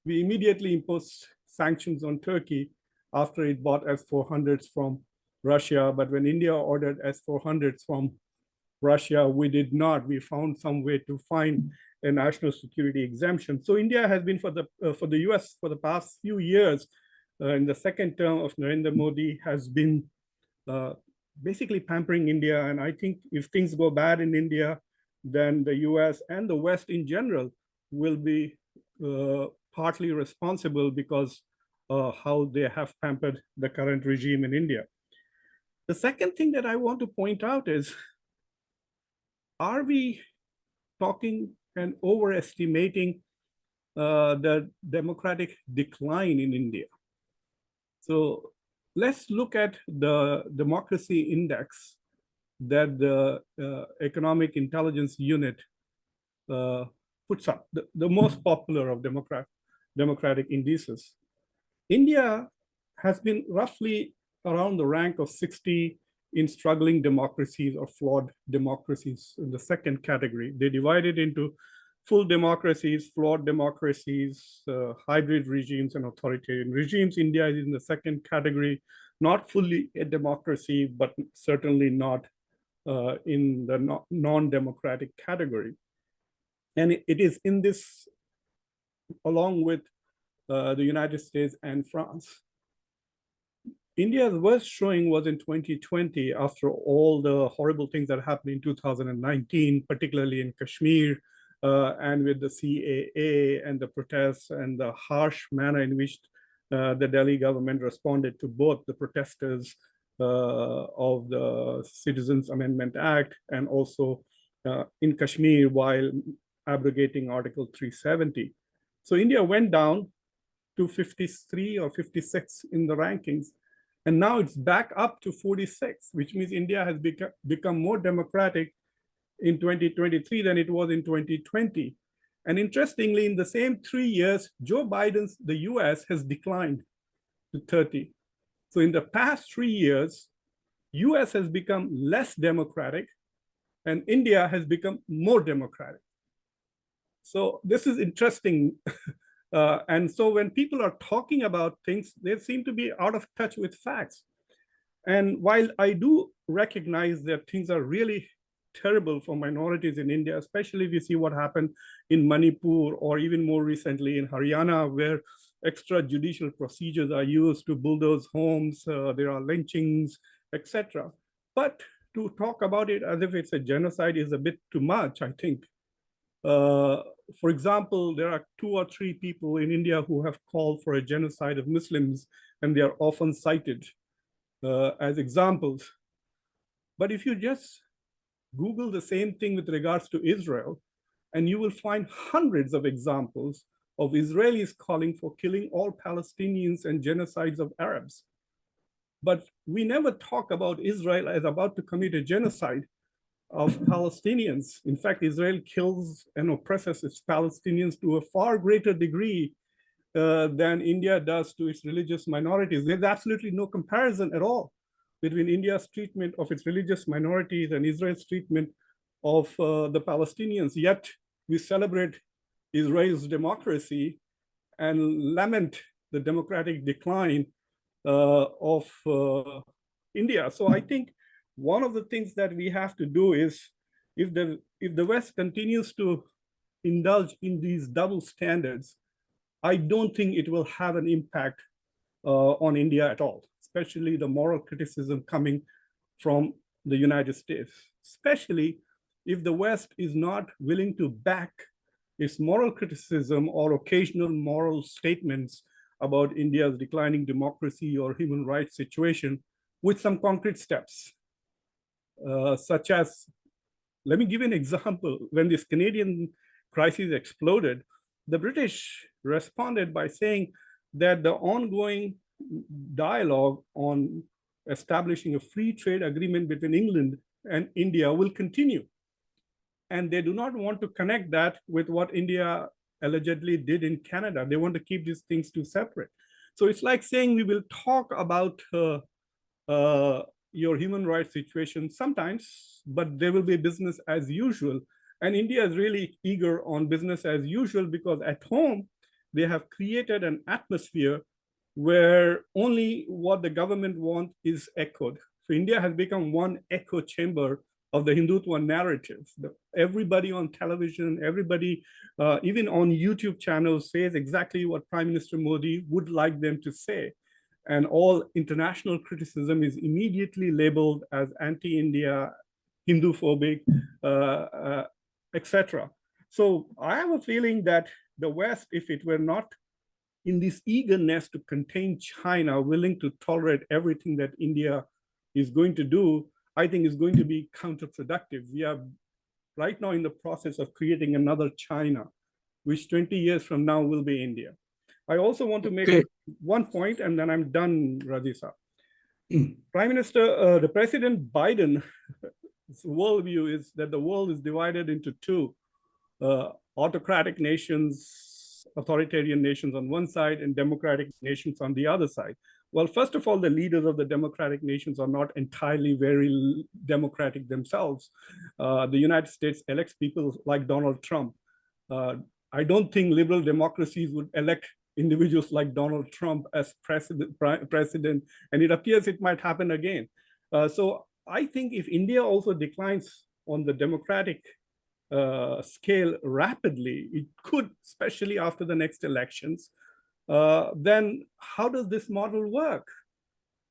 We immediately imposed sanctions on Turkey after it bought S-400s from Russia. But when India ordered S-400s from Russia, we did not. We found some way to find a national security exemption. So India has been for the US for the past few years, in the second term of Narendra Modi, has been basically pampering India. And I think if things go bad in India, then the US and the West in general will be partly responsible because how they have pampered the current regime in India. The second thing that I want to point out is, are we talking and overestimating the democratic decline in India? So let's look at the democracy index that the Economic Intelligence Unit puts up, the most popular of democratic indices. India has been roughly around the rank of 60 in struggling democracies or flawed democracies in the second category. They divide it into full democracies, flawed democracies, hybrid regimes, and authoritarian regimes. India is in the second category, not fully a democracy, but certainly not in the non-democratic category. And it is in this, along with the United States and France. India's worst showing was in 2020, after all the horrible things that happened in 2019, particularly in Kashmir, and with the CAA and the protests and the harsh manner in which the Delhi government responded to both the protesters of the Citizens Amendment Act and also in Kashmir while abrogating Article 370. So India went down to 53 or 56 in the rankings. And now it's back up to 46, which means India has become more democratic in 2023 than it was in 2020. And interestingly, in the same 3 years, Joe Biden's, the US has declined to 30. So in the past 3 years, US has become less democratic and India has become more democratic. So this is interesting. And so when people are talking about things, they seem to be out of touch with facts. And while I do recognize that things are really terrible for minorities in India, especially if you see what happened in Manipur or even more recently in Haryana, where extrajudicial procedures are used to bulldoze homes, there are lynchings, etc. But to talk about it as if it's a genocide is a bit too much, I think. For example, there are 2 or 3 people in India who have called for a genocide of Muslims, and they are often cited as examples. But if you just Google the same thing with regards to Israel, and you will find hundreds of examples of Israelis calling for killing all Palestinians and genocides of Arabs. But we never talk about Israel as about to commit a genocide of Palestinians. In fact, Israel kills and oppresses its Palestinians to a far greater degree than India does to its religious minorities. There's absolutely no comparison at all between India's treatment of its religious minorities and Israel's treatment of the Palestinians. Yet we celebrate Israel's democracy and lament the democratic decline of India. So I think one of the things that we have to do is, if the West continues to indulge in these double standards, I don't think it will have an impact on India at all, especially the moral criticism coming from the United States, especially if the West is not willing to back its moral criticism or occasional moral statements about India's declining democracy or human rights situation with some concrete steps. Such as, let me give you an example. When this Canadian crisis exploded, the British responded by saying that the ongoing dialogue on establishing a free trade agreement between England and India will continue. And they do not want to connect that with what India allegedly did in Canada. They want to keep these things two separate. So it's like saying we will talk about your human rights situation sometimes, but there will be business as usual. And India is really eager on business as usual because at home, they have created an atmosphere where only what the government wants is echoed. So India has become one echo chamber of the Hindutva narratives. Everybody on television, everybody, even on YouTube channels, says exactly what Prime Minister Modi would like them to say. And all international criticism is immediately labeled as anti-India, Hindu-phobic, etc. So I have a feeling that the West, if it were not in this eagerness to contain China, willing to tolerate everything that India is going to do, I think is going to be counterproductive. We are right now in the process of creating another China, which 20 years from now will be India. I also want to make one point, and then I'm done, Rajisa. Prime Minister, the President Biden's worldview is that the world is divided into two, autocratic nations, authoritarian nations on one side, and democratic nations on the other side. Well, first of all, the leaders of the democratic nations are not entirely very democratic themselves. The United States elects people like Donald Trump. I don't think liberal democracies would elect individuals like Donald Trump as president, and it appears it might happen again. So I think if India also declines on the democratic scale rapidly, it could, especially after the next elections, then how does this model work?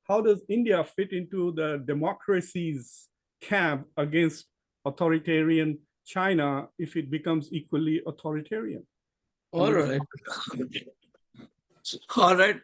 How does India fit into the democracy's camp against authoritarian China if it becomes equally authoritarian? All right. All right.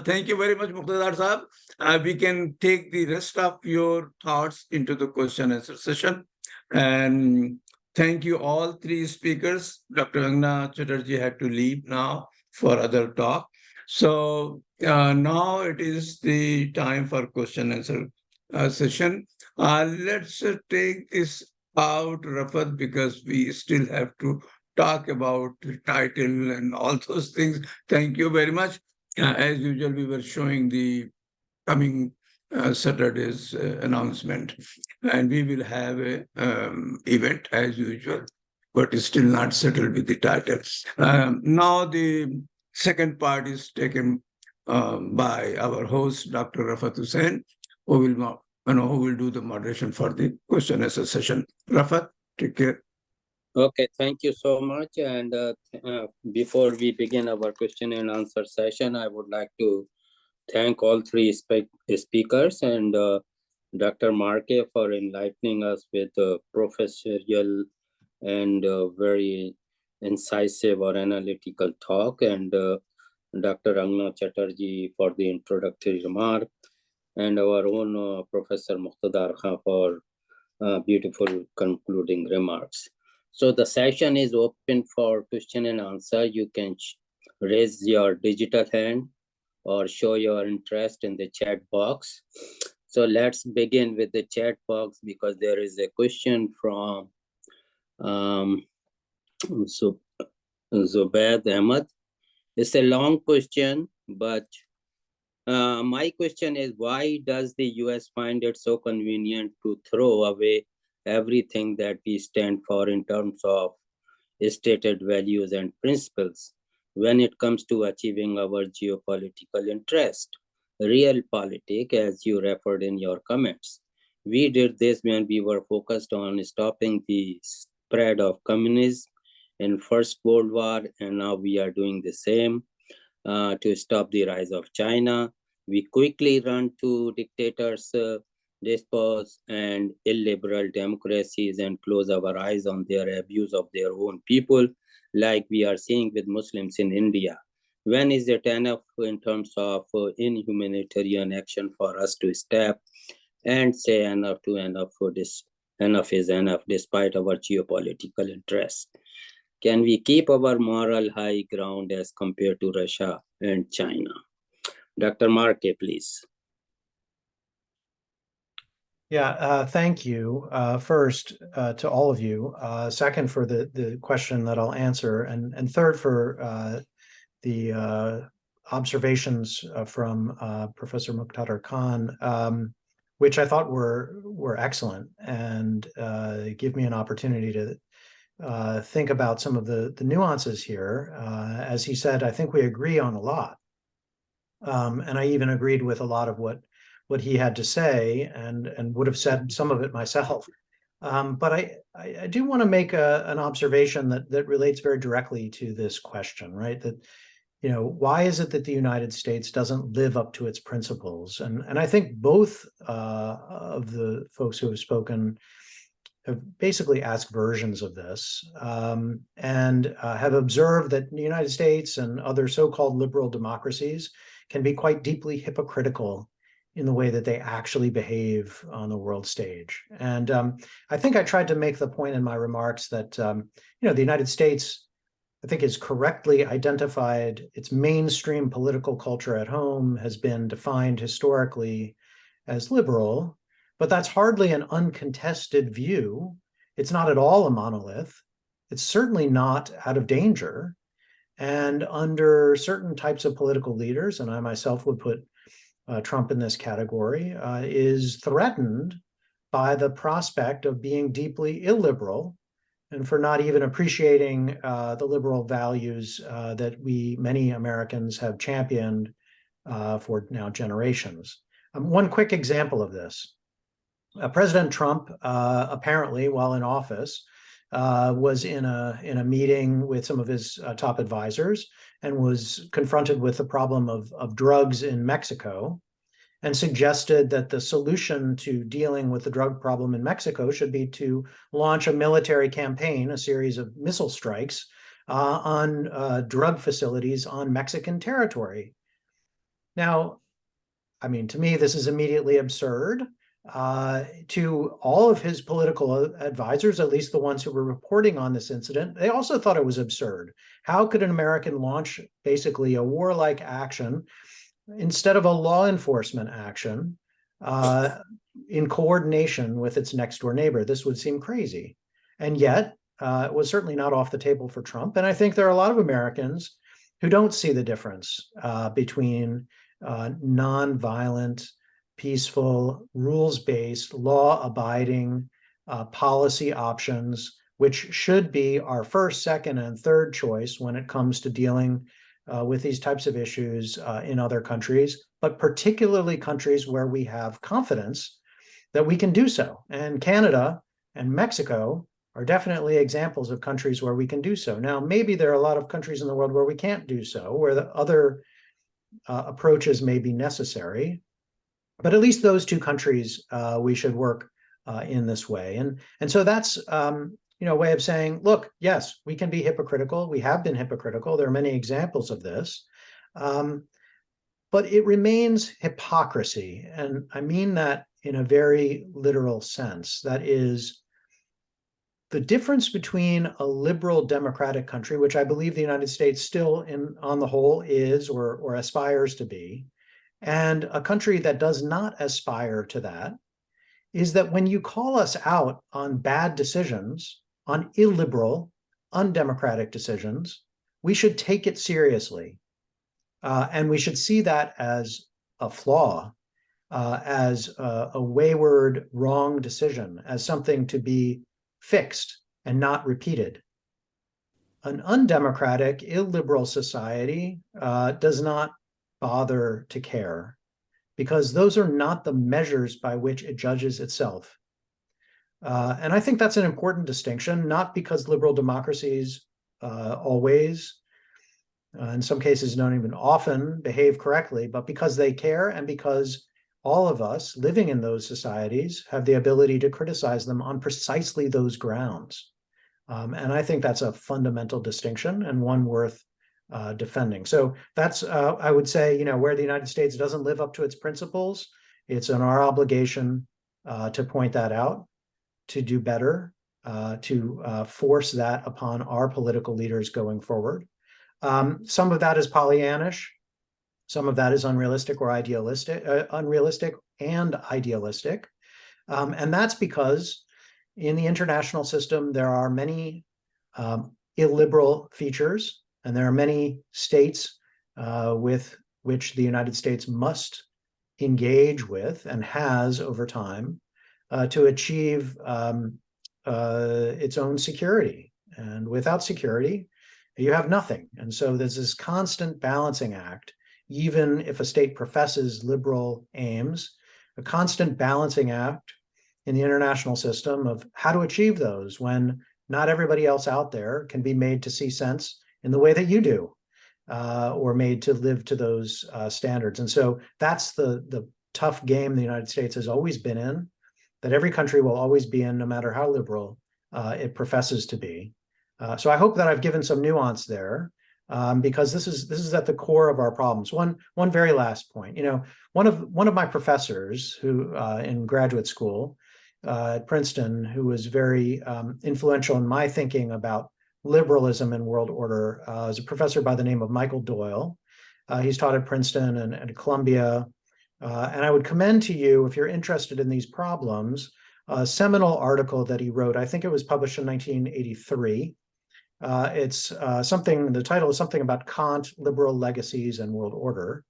Thank you very much, Muqtadar Saab. We can take the rest of your thoughts into the question and answer session. And thank you all three speakers. Dr. Angna Chatterjee had to leave now for other talk. So now it is the time for question and answer session. Let's take this out, Rafat, because we still have to talk about the title and all those things. Thank you very much. As usual, we were showing the coming Saturday's announcement, and we will have a event as usual, but it's still not settled with the title. Now the second part is taken by our host, Dr. Rafat Hussain, who will do the moderation for the question and answer session. Rafat, take care. Okay, thank you so much. And before we begin our question and answer session, I would like to thank all three speakers and Dr. Markey for enlightening us with professorial and very incisive or analytical talk, and Dr. Angna Chatterjee for the introductory remark, and our own Professor Muqtadar Khan for beautiful concluding remarks. So the session is open for question and answer. You can raise your digital hand or show your interest in the chat box. So let's begin with the chat box, because there is a question from Zubaid Ahmed. It's a long question, but my question is, why does the US find it so convenient to throw away everything that we stand for in terms of stated values and principles when it comes to achieving our geopolitical interest? Realpolitik, as you referred in your comments. We did this when we were focused on stopping the spread of communism in First World War, and now we are doing the same to stop the rise of China. We quickly run to dictators, despots, and illiberal democracies and close our eyes on their abuse of their own people, like we are seeing with Muslims in India. When is it enough in terms of inhumanitarian action for us to step and say enough to enough for this? Enough is enough, despite our geopolitical interests. Can we keep our moral high ground as compared to Russia and China? Dr. Markey, please. Yeah, thank you. First, to all of you. Second, for the question that I'll answer. And third, for the observations from Professor Muqtadar Khan, which I thought were excellent and give me an opportunity to think about some of the nuances here. As he said, I think we agree on a lot. And I even agreed with a lot of what he had to say, and would have said some of it myself But I do want to make an observation that relates very directly to this question, right? That, why is it that the United States doesn't live up to its principles? And I think both of the folks who have spoken have basically asked versions of this, and have observed that the United States and other so-called liberal democracies can be quite deeply hypocritical in the way that they actually behave on the world stage. And I think I tried to make the point in my remarks that the United States, I think, is correctly identified. Its mainstream political culture at home has been defined historically as liberal, but that's hardly an uncontested view. It's not at all a monolith. It's certainly not out of danger. And under certain types of political leaders, and I myself would put Trump in this category, is threatened by the prospect of being deeply illiberal and for not even appreciating the liberal values that many Americans have championed for now generations. One quick example of this. President Trump, apparently, while in office, was in a meeting with some of his top advisors and was confronted with the problem of drugs in Mexico, and suggested that the solution to dealing with the drug problem in Mexico should be to launch a military campaign, a series of missile strikes on drug facilities on Mexican territory. Now, I mean, to me, this is immediately absurd. To all of his political advisors, at least the ones who were reporting on this incident, they also thought it was absurd. How could an American launch basically a warlike action instead of a law enforcement action in coordination with its next door neighbor? This would seem crazy. And yet, it was certainly not off the table for Trump. And I think there are a lot of Americans who don't see the difference between nonviolent, peaceful, rules-based, law-abiding policy options, which should be our first, second, and third choice when it comes to dealing with these types of issues in other countries, but particularly countries where we have confidence that we can do so. And Canada and Mexico are definitely examples of countries where we can do so. Now, maybe there are a lot of countries in the world where we can't do so, where the other approaches may be necessary. But at least those two countries, we should work in this way. And so that's a way of saying, look, yes, we can be hypocritical. We have been hypocritical. There are many examples of this. But it remains hypocrisy. And I mean that in a very literal sense. That is, the difference between a liberal democratic country, which I believe the United States still on the whole is or aspires to be, and a country that does not aspire to that, is that when you call us out on bad decisions, on illiberal, undemocratic decisions, we should take it seriously. And we should see that as a flaw, as a wayward, wrong decision, as something to be fixed and not repeated. An undemocratic, illiberal society does not bother to care, because those are not the measures by which it judges itself. And I think that's an important distinction, not because liberal democracies always, in some cases don't even often, behave correctly, but because they care and because all of us living in those societies have the ability to criticize them on precisely those grounds. And I think that's a fundamental distinction and one worth defending. So that's, I would say, where the United States doesn't live up to its principles, it's in our obligation to point that out, to do better, to force that upon our political leaders going forward. Some of that is Pollyannish. Some of that is unrealistic or idealistic, unrealistic and idealistic. And that's because in the international system, there are many illiberal features, and there are many states with which the United States must engage with and has over time to achieve its own security. And without security, you have nothing. And so there's this constant balancing act, even if a state professes liberal aims, a constant balancing act in the international system of how to achieve those when not everybody else out there can be made to see sense in the way that you do, or made to live to those standards. And so that's the tough game the United States has always been in, that every country will always be in, no matter how liberal it professes to be. So I hope that I've given some nuance there, because this is at the core of our problems. One very last point. One of my professors who in graduate school at Princeton, who was very influential in my thinking about liberalism and world order, is a professor by the name of Michael Doyle. He's taught at Princeton and at Columbia. And I would commend to you, if you're interested in these problems, a seminal article that he wrote. I think it was published in 1983. The title is something about Kant, liberal legacies, and world order.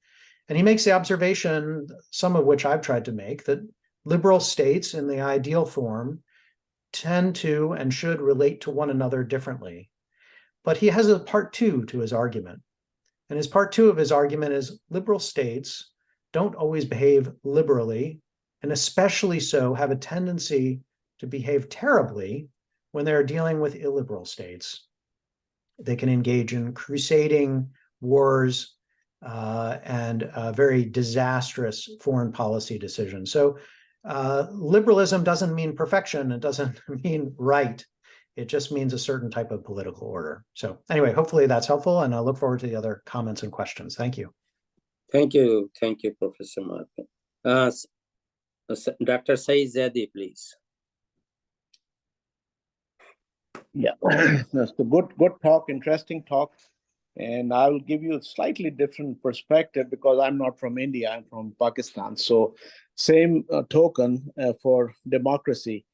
And he makes the observation, some of which I've tried to make, that liberal states in the ideal form tend to and should relate to one another differently. But he has a part two to his argument. And his part two of his argument is liberal states don't always behave liberally, and especially so have a tendency to behave terribly when they're dealing with illiberal states. They can engage in crusading, wars, and very disastrous foreign policy decisions. So liberalism doesn't mean perfection. It doesn't mean right. It just means a certain type of political order. So anyway, hopefully that's helpful, and I'll look forward to the other comments and questions. Thank you. Thank you, Professor Markey. Dr. Saeed, please. Yeah, that's a good talk, interesting talk. And I'll give you a slightly different perspective because I'm not from India, I'm from Pakistan. So same token for democracy,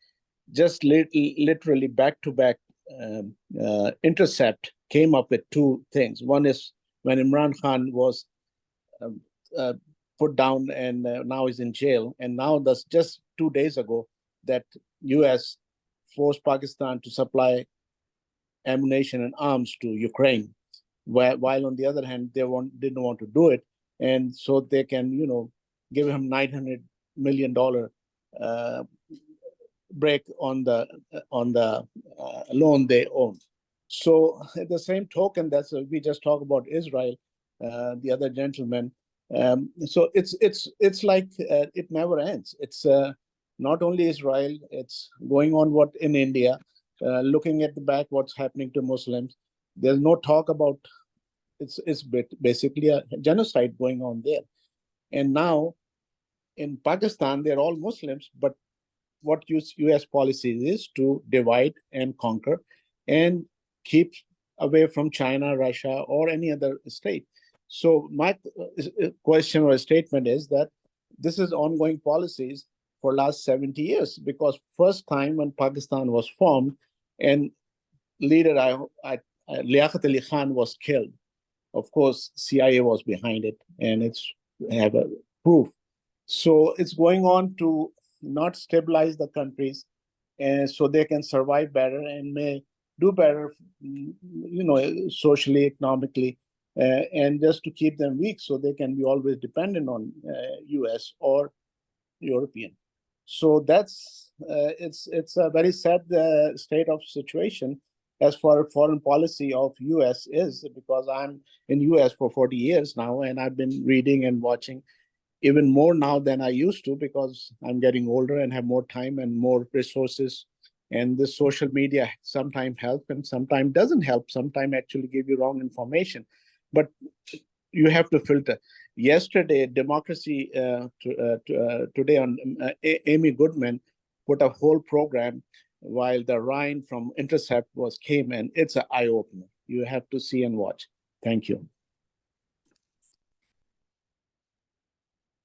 just literally back-to-back Intercept came up with two things. One is when Imran Khan was put down and now is in jail. And now that's just 2 days ago that US forced Pakistan to supply ammunition and arms to Ukraine, while on the other hand, they didn't want to do it. And so they can, give him $900 million break on the loan they own. So at the same token, we just talk about Israel, the other gentleman. So it's like it never ends. It's not only Israel, it's going on what in India, looking at the back, what's happening to Muslims. There's no talk about, it's basically a genocide going on there. And now in Pakistan, they're all Muslims, but what US policy is to divide and conquer and keep away from China, Russia, or any other state. So my question or statement is that this is ongoing policies for last 70 years, because first time when Pakistan was formed and leader Liaquat Ali Khan was killed, of course, CIA was behind it, and have a proof. So it's going on to not stabilize the countries, and so they can survive better and may do better, socially, economically, and just to keep them weak so they can be always dependent on US or European. So that's it's a very sad state of situation as far as foreign policy of US is, because I'm in US for 40 years now, and I've been reading and watching even more now than I used to, because I'm getting older and have more time and more resources. And this social media sometimes help and sometimes doesn't help, sometimes actually give you wrong information. But you have to filter. Yesterday, Democracy Today on Amy Goodman put a whole program while the Ryan from Intercept came, and it's an eye-opener. You have to see and watch. Thank you.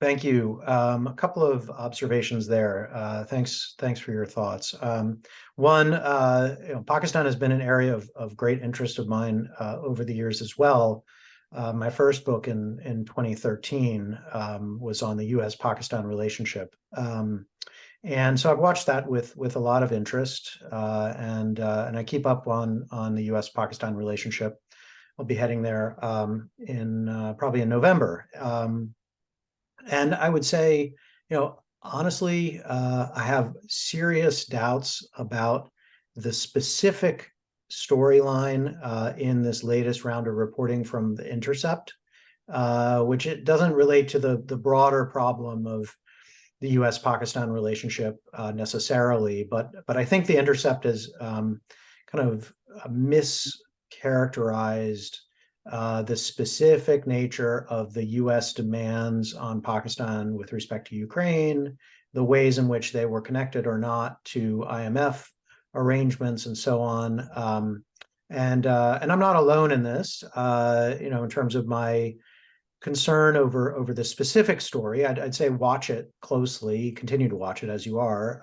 Thank you. A couple of observations there. Thanks for your thoughts. One, Pakistan has been an area of great interest of mine over the years as well. My first book in 2013 was on the U.S.-Pakistan relationship. And so I've watched that with a lot of interest, and I keep up on the U.S.-Pakistan relationship. I'll be heading there probably in November. And I would say, honestly, I have serious doubts about the specific storyline in this latest round of reporting from The Intercept, which it doesn't relate to the broader problem of the U.S.-Pakistan relationship necessarily, but I think The Intercept is kind of mischaracterized the specific nature of the U.S. demands on Pakistan with respect to Ukraine, the ways in which they were connected or not to IMF arrangements, and so on. And I'm not alone in this, in terms of my concern over the specific story. I'd say watch it closely, continue to watch it as you are,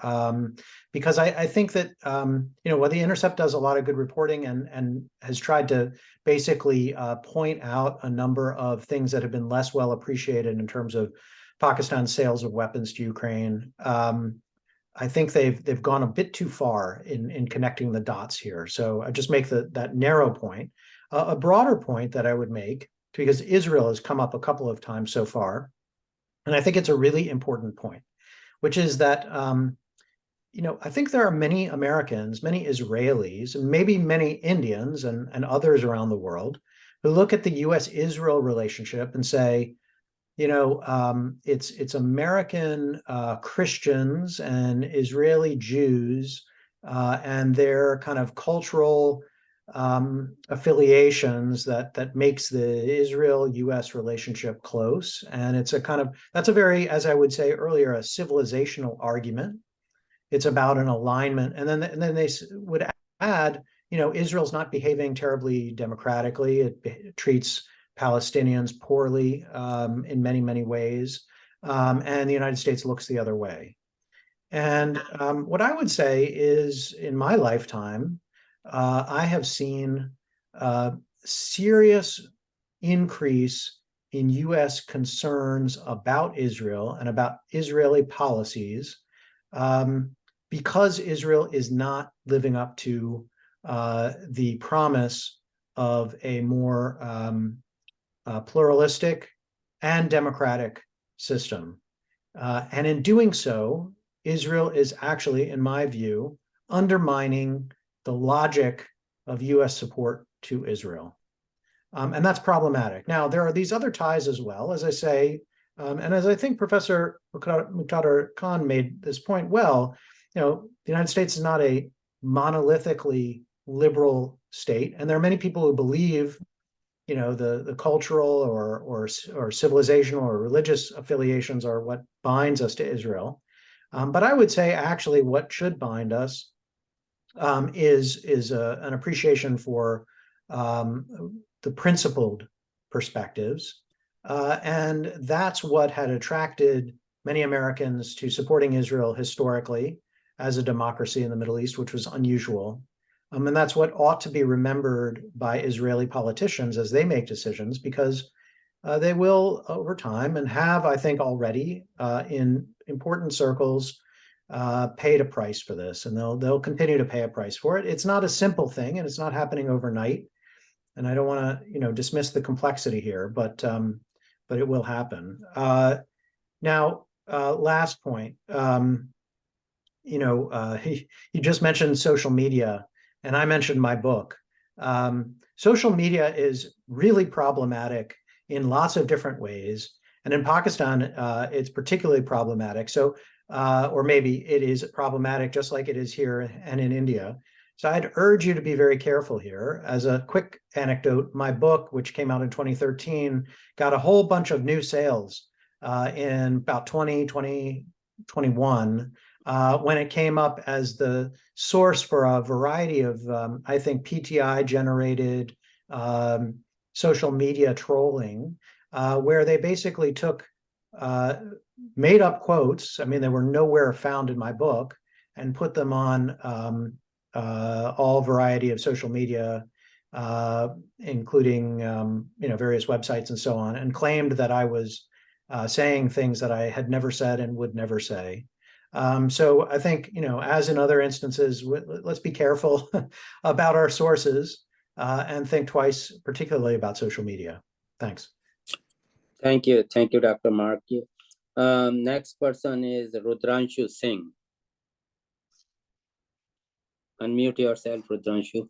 because I think that while The Intercept does a lot of good reporting and has tried to basically point out a number of things that have been less well appreciated in terms of Pakistan's sales of weapons to Ukraine, I think they've gone a bit too far in connecting the dots here. So I just make that narrow point. A broader point that I would make, because Israel has come up a couple of times so far, and I think it's a really important point, which is that, I think there are many Americans, many Israelis, and maybe many Indians and others around the world who look at the U.S.-Israel relationship and say, it's American Christians and Israeli Jews and their kind of cultural affiliations that makes the Israel-U.S. relationship close. And it's that's a very, as I would say earlier, a civilizational argument. It's about an alignment. And then they would add, Israel's not behaving terribly democratically. It treats Palestinians poorly in many, many ways. And the United States looks the other way. And what I would say is, in my lifetime, I have seen a serious increase in U.S. concerns about Israel and about Israeli policies because Israel is not living up to the promise of a more pluralistic and democratic system. And in doing so, Israel is actually, in my view, undermining the logic of U.S. support to Israel. And that's problematic. Now, there are these other ties as well, as I say, and as I think Professor Muqtada Khan made this point well, the United States is not a monolithically liberal state, and there are many people who believe, the cultural or civilizational or religious affiliations are what binds us to Israel. But I would say actually what should bind us is an appreciation for the principled perspectives. And that's what had attracted many Americans to supporting Israel historically as a democracy in the Middle East, which was unusual. And that's what ought to be remembered by Israeli politicians as they make decisions, because they will, over time, and have, I think, already in important circles, paid a price for this, and they'll continue to pay a price for it. It's not a simple thing, and it's not happening overnight. And I don't want to, dismiss the complexity here, but it will happen. Now, last point. You just mentioned social media, and I mentioned my book. Social media is really problematic in lots of different ways, and in Pakistan, it's particularly problematic. So. Or maybe it is problematic just like it is here and in India. So I'd urge you to be very careful here. As a quick anecdote, my book, which came out in 2013, got a whole bunch of new sales in about 2021 when it came up as the source for a variety of, I think, PTI-generated social media trolling, where they basically took made up quotes. I mean, they were nowhere found in my book, and put them on all variety of social media, including various websites and so on, and claimed that I was saying things that I had never said and would never say. So I think, as in other instances, let's be careful about our sources and think twice, particularly about social media. Thanks. Thank you, Dr. Markey. Next person is Rudranshu Singh. Unmute yourself, Rudranshu.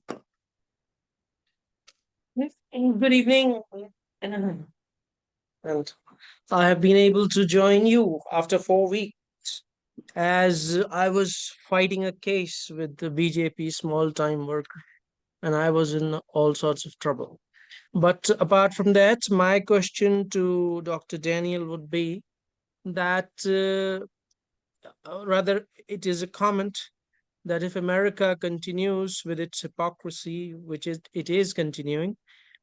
Good evening. And I have been able to join you after 4 weeks as I was fighting a case with the BJP small-time worker and I was in all sorts of trouble. But apart from that, my question to Dr. Daniel would be that rather it is a comment that if America continues with its hypocrisy, which it is continuing,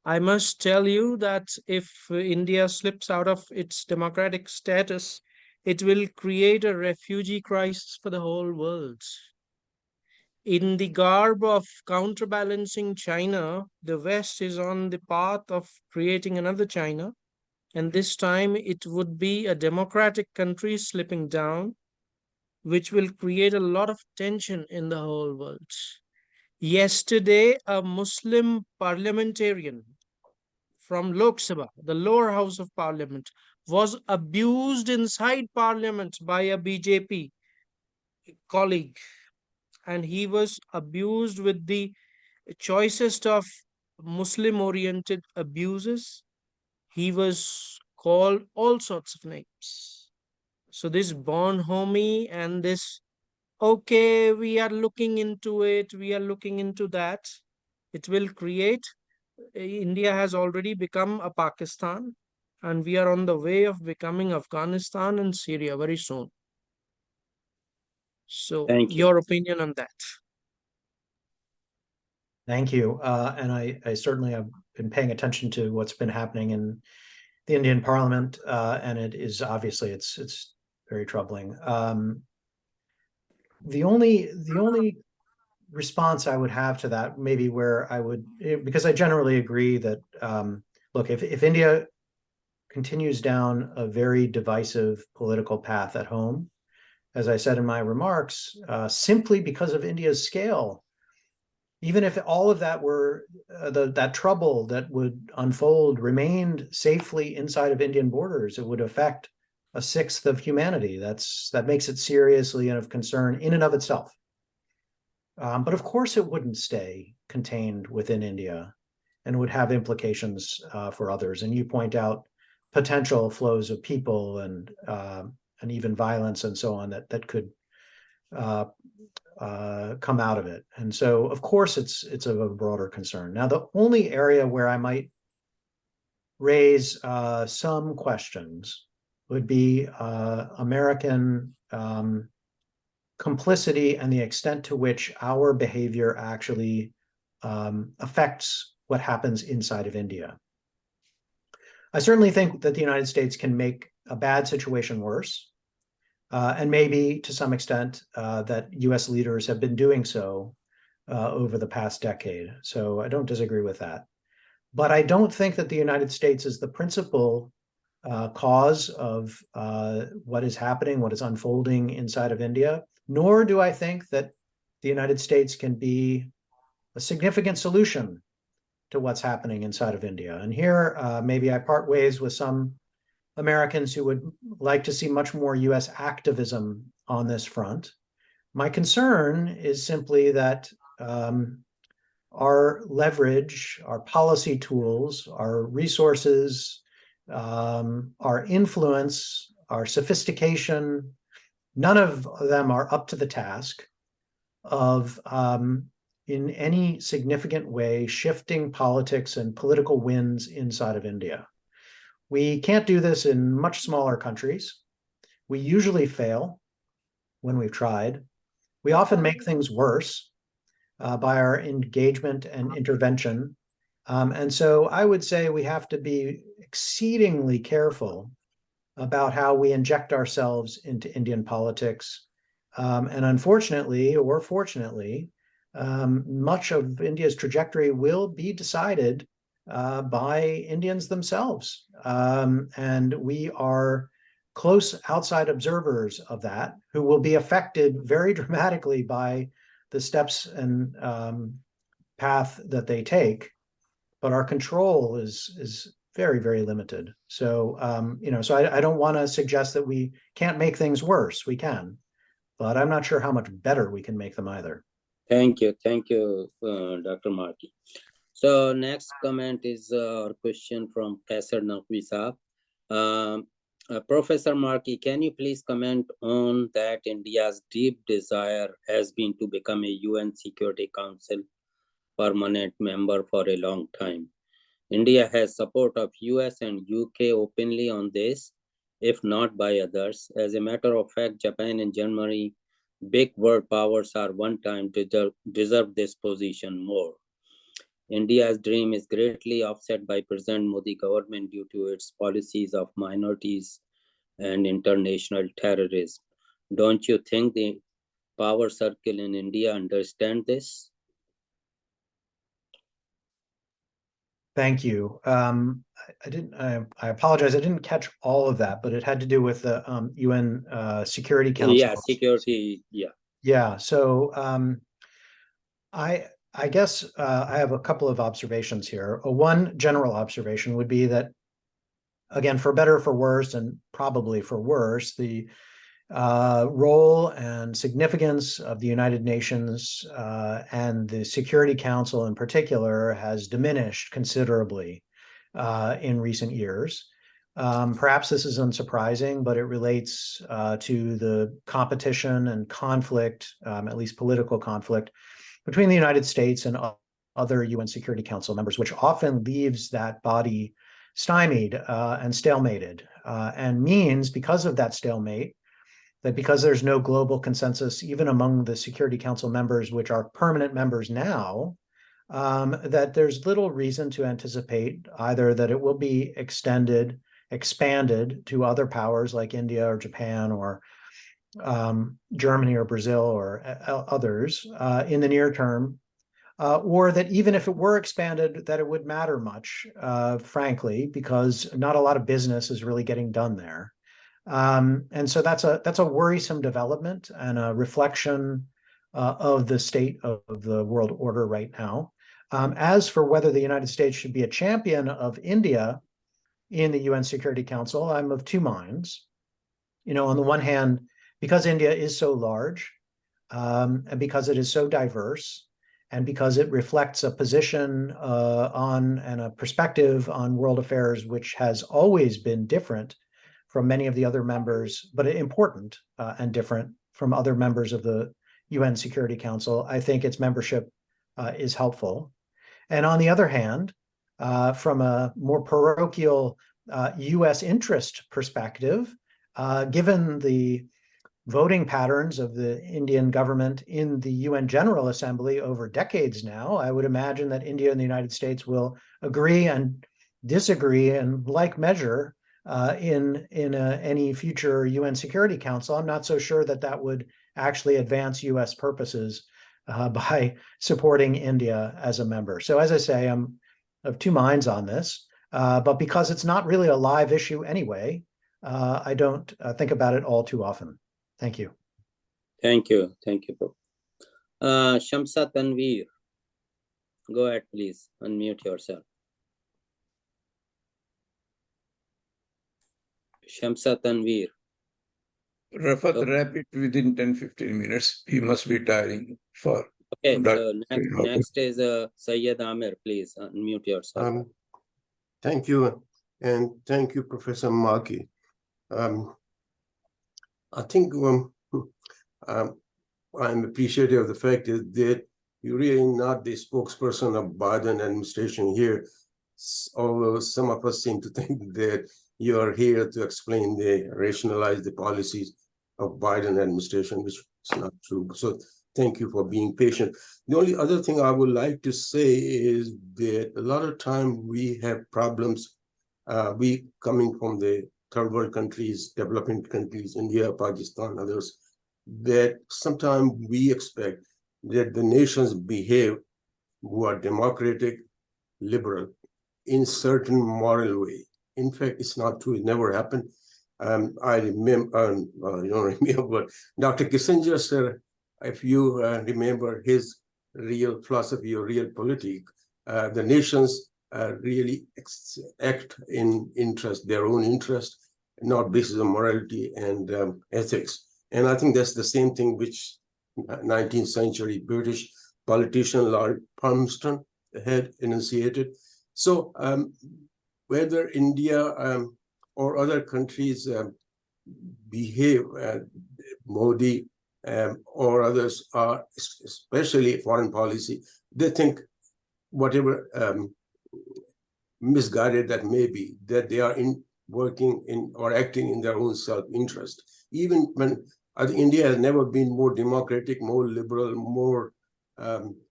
I must tell you that if India slips out of its democratic status, it will create a refugee crisis for the whole world. In the garb of counterbalancing China, the West is on the path of creating another China, and this time it would be a democratic country slipping down, which will create a lot of tension in the whole world. Yesterday, a Muslim parliamentarian from Lok Sabha, the lower house of parliament, was abused inside parliament by a BJP colleague. And he was abused with the choicest of Muslim-oriented abuses. He was called all sorts of names. So this bonhomie and this, okay, we are looking into it, we are looking into that, it will create, India has already become a Pakistan and we are on the way of becoming Afghanistan and Syria very soon. So Thank you. your opinion on that? Thank you. And I certainly have been paying attention to what's been happening in the Indian Parliament, and it is obviously it's very troubling. The only response I would have to that, maybe where I would, because I generally agree that look, if India continues down a very divisive political path at home, as I said in my remarks, simply because of India's scale, even if all of that were that trouble that would unfold remained safely inside of Indian borders, it would affect a sixth of humanity. That makes it seriously and of concern in and of itself. But of course, it wouldn't stay contained within India and would have implications for others. And you point out potential flows of people and even violence and so on that could come out of it. And so, of course, it's of a broader concern. Now, the only area where I might raise some questions would be American complicity and the extent to which our behavior actually affects what happens inside of India. I certainly think that the United States can make a bad situation worse. And maybe to some extent that US leaders have been doing so over the past decade. So I don't disagree with that. But I don't think that the United States is the principal cause of what is happening, what is unfolding inside of India, nor do I think that the United States can be a significant solution to what's happening inside of India. And here, maybe I part ways with some Americans who would like to see much more US activism on this front. My concern is simply that our leverage, our policy tools, our resources, our influence, our sophistication, none of them are up to the task of in any significant way shifting politics and political winds inside of India. We can't do this in much smaller countries. We usually fail when we've tried. We often make things worse by our engagement and intervention. And so I would say we have to be exceedingly careful about how we inject ourselves into Indian politics. And unfortunately, or fortunately, much of India's trajectory will be decided by Indians themselves. And we are close outside observers of that, who will be affected very dramatically by the steps and path that they take. But our control is very, very limited. So, so I don't want to suggest that we can't make things worse. We can, but I'm not sure how much better we can make them either. Thank you, Dr. Markey. So next comment is a question from Kaisar Naqvi Saab. Professor Markey, can you please comment on that India's deep desire has been to become a UN Security Council permanent member for a long time? India has support of US and UK openly on this, if not by others. As a matter of fact, Japan and Germany, big world powers, are one time deserve this position more. India's dream is greatly offset by President Modi government due to its policies of minorities and international terrorism. Don't you think the power circle in India understand this? Thank you. I apologize. I didn't catch all of that, but it had to do with the UN Security Council. Yeah, security. Yeah. Yeah. So I guess I have a couple of observations here. One general observation would be that, again, for better or for worse, and probably for worse, the role and significance of the United Nations and the Security Council in particular has diminished considerably in recent years. Perhaps this is unsurprising, but it relates to the competition and conflict, at least political conflict, between the United States and other UN Security Council members, which often leaves that body stymied and stalemated, and means, because of that stalemate, that because there's no global consensus, even among the Security Council members, which are permanent members now, that there's little reason to anticipate either that it will be expanded to other powers like India or Japan or Germany or Brazil or others in the near term, or that even if it were expanded, that it would matter much, frankly, because not a lot of business is really getting done there. And so that's a worrisome development and a reflection of the state of the world order right now. As for whether the United States should be a champion of India in the UN Security Council, I'm of two minds. On the one hand, because India is so large, and because it is so diverse, and because it reflects a position on and a perspective on world affairs which has always been different from many of the other members, but important and different from other members of the UN Security Council, I think its membership is helpful. And on the other hand, from a more parochial US interest perspective, given the voting patterns of the Indian government in the UN General Assembly over decades now, I would imagine that India and the United States will agree and disagree in like measure in any future UN Security Council. I'm not so sure that that would actually advance US purposes by supporting India as a member. So as I say, I'm of two minds on this, but because it's not really a live issue anyway, I don't think about it all too often. Thank you. Thank you. Thank you, Prof. Shamsa Tanveer, go ahead, please. Unmute yourself. Shamsa Tanveer. Rafat, wrap it within 10-15 minutes. He must be tiring for. Okay, so next is Syed Amir, please unmute yourself. Thank you, and thank you, Professor Markey. I think I'm appreciative of the fact that you're really not the spokesperson of Biden administration here, although some of us seem to think that you are here to explain rationalize the policies of Biden administration, which is not true. So thank you for being patient. The only other thing I would like to say is that a lot of time we have problems, we coming from the third world countries, developing countries, India, Pakistan, others, that sometimes we expect that the nations behave who are democratic, liberal, in certain moral way. In fact, it's not true. It never happened. I remember, you don't remember, but Dr. Kissinger said, if you remember his real philosophy or real politic, the nations really act in their own interest, not basis on morality and ethics. And I think that's the same thing which 19th century British politician Lord Palmerston had enunciated. So whether India or other countries behave, Modi or others are, especially foreign policy, they think whatever misguided that may be, that they are working in or acting in their own self-interest. Even when I think India has never been more democratic, more liberal, more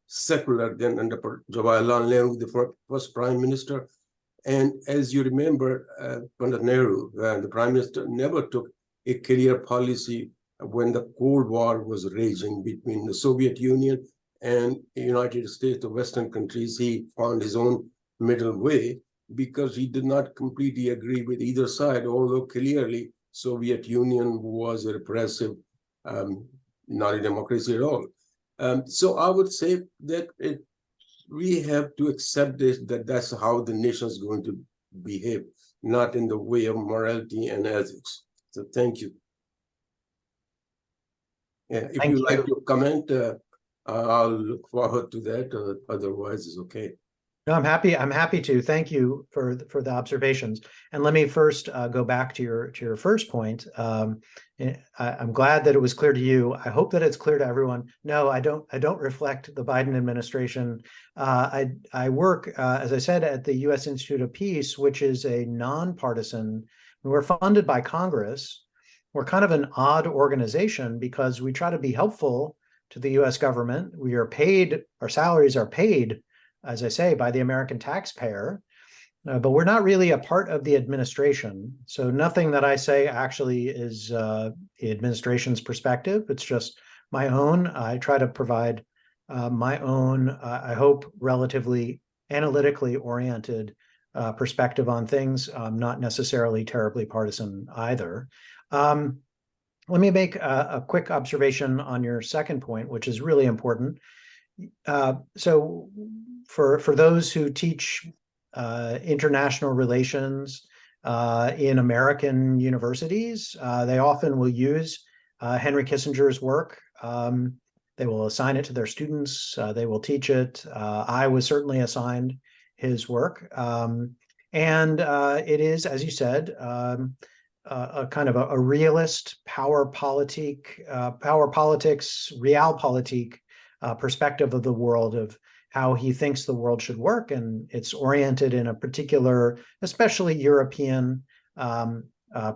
secular than under Jawaharlal Nehru, the first prime minister. And as you remember, Pandit Nehru, the prime minister, never took a clear policy when the Cold War was raging between the Soviet Union and the United States, the Western countries. He found his own middle way because he did not completely agree with either side, although clearly Soviet Union was a repressive, not a democracy at all. So I would say that we have to accept this, that's how the nation is going to behave, not in the way of morality and ethics. So thank you. Yeah, if you like to comment, I'll look forward to that. Otherwise, it's okay. No, I'm happy to. Thank you for the observations. And let me first go back to your first point. I'm glad that it was clear to you. I hope that it's clear to everyone. No, I don't reflect the Biden administration. I work, as I said, at the U.S. Institute of Peace, which is a nonpartisan. We're funded by Congress. We're kind of an odd organization because we try to be helpful to the U.S. government. We are paid, our salaries are paid, as I say, by the American taxpayer, but we're not really a part of the administration. So nothing that I say actually is the administration's perspective. It's just my own. I try to provide my own, I hope, relatively analytically oriented perspective on things, not necessarily terribly partisan either. Let me make a quick observation on your second point, which is really important. So for those who teach international relations in American universities, they often will use Henry Kissinger's work. They will assign it to their students. They will teach it. I was certainly assigned his work. And it is, as you said, a kind of a realist power politics, realpolitik perspective of the world, of how he thinks the world should work. And it's oriented in a particular, especially European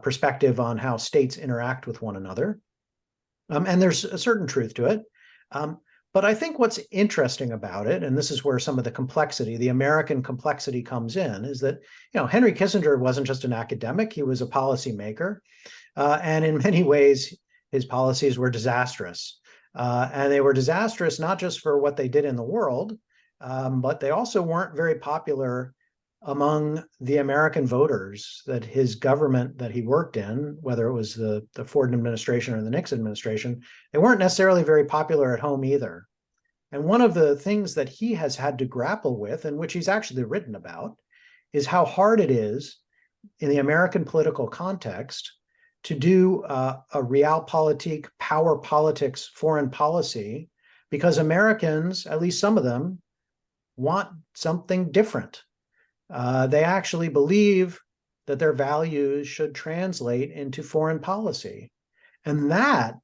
perspective on how states interact with one another. And there's a certain truth to it. But I think what's interesting about it, and this is where some of the complexity, the American complexity comes in, is that, Henry Kissinger wasn't just an academic, he was a policymaker. And in many ways, his policies were disastrous. And they were disastrous not just for what they did in the world, but they also weren't very popular among the American voters that his government that he worked in, whether it was the Ford administration or the Nixon administration, they weren't necessarily very popular at home either. And one of the things that he has had to grapple with, and which he's actually written about, is how hard it is in the American political context to do a realpolitik, power politics, foreign policy, because Americans, at least some of them, want something different. They actually believe that their values should translate into foreign policy. And that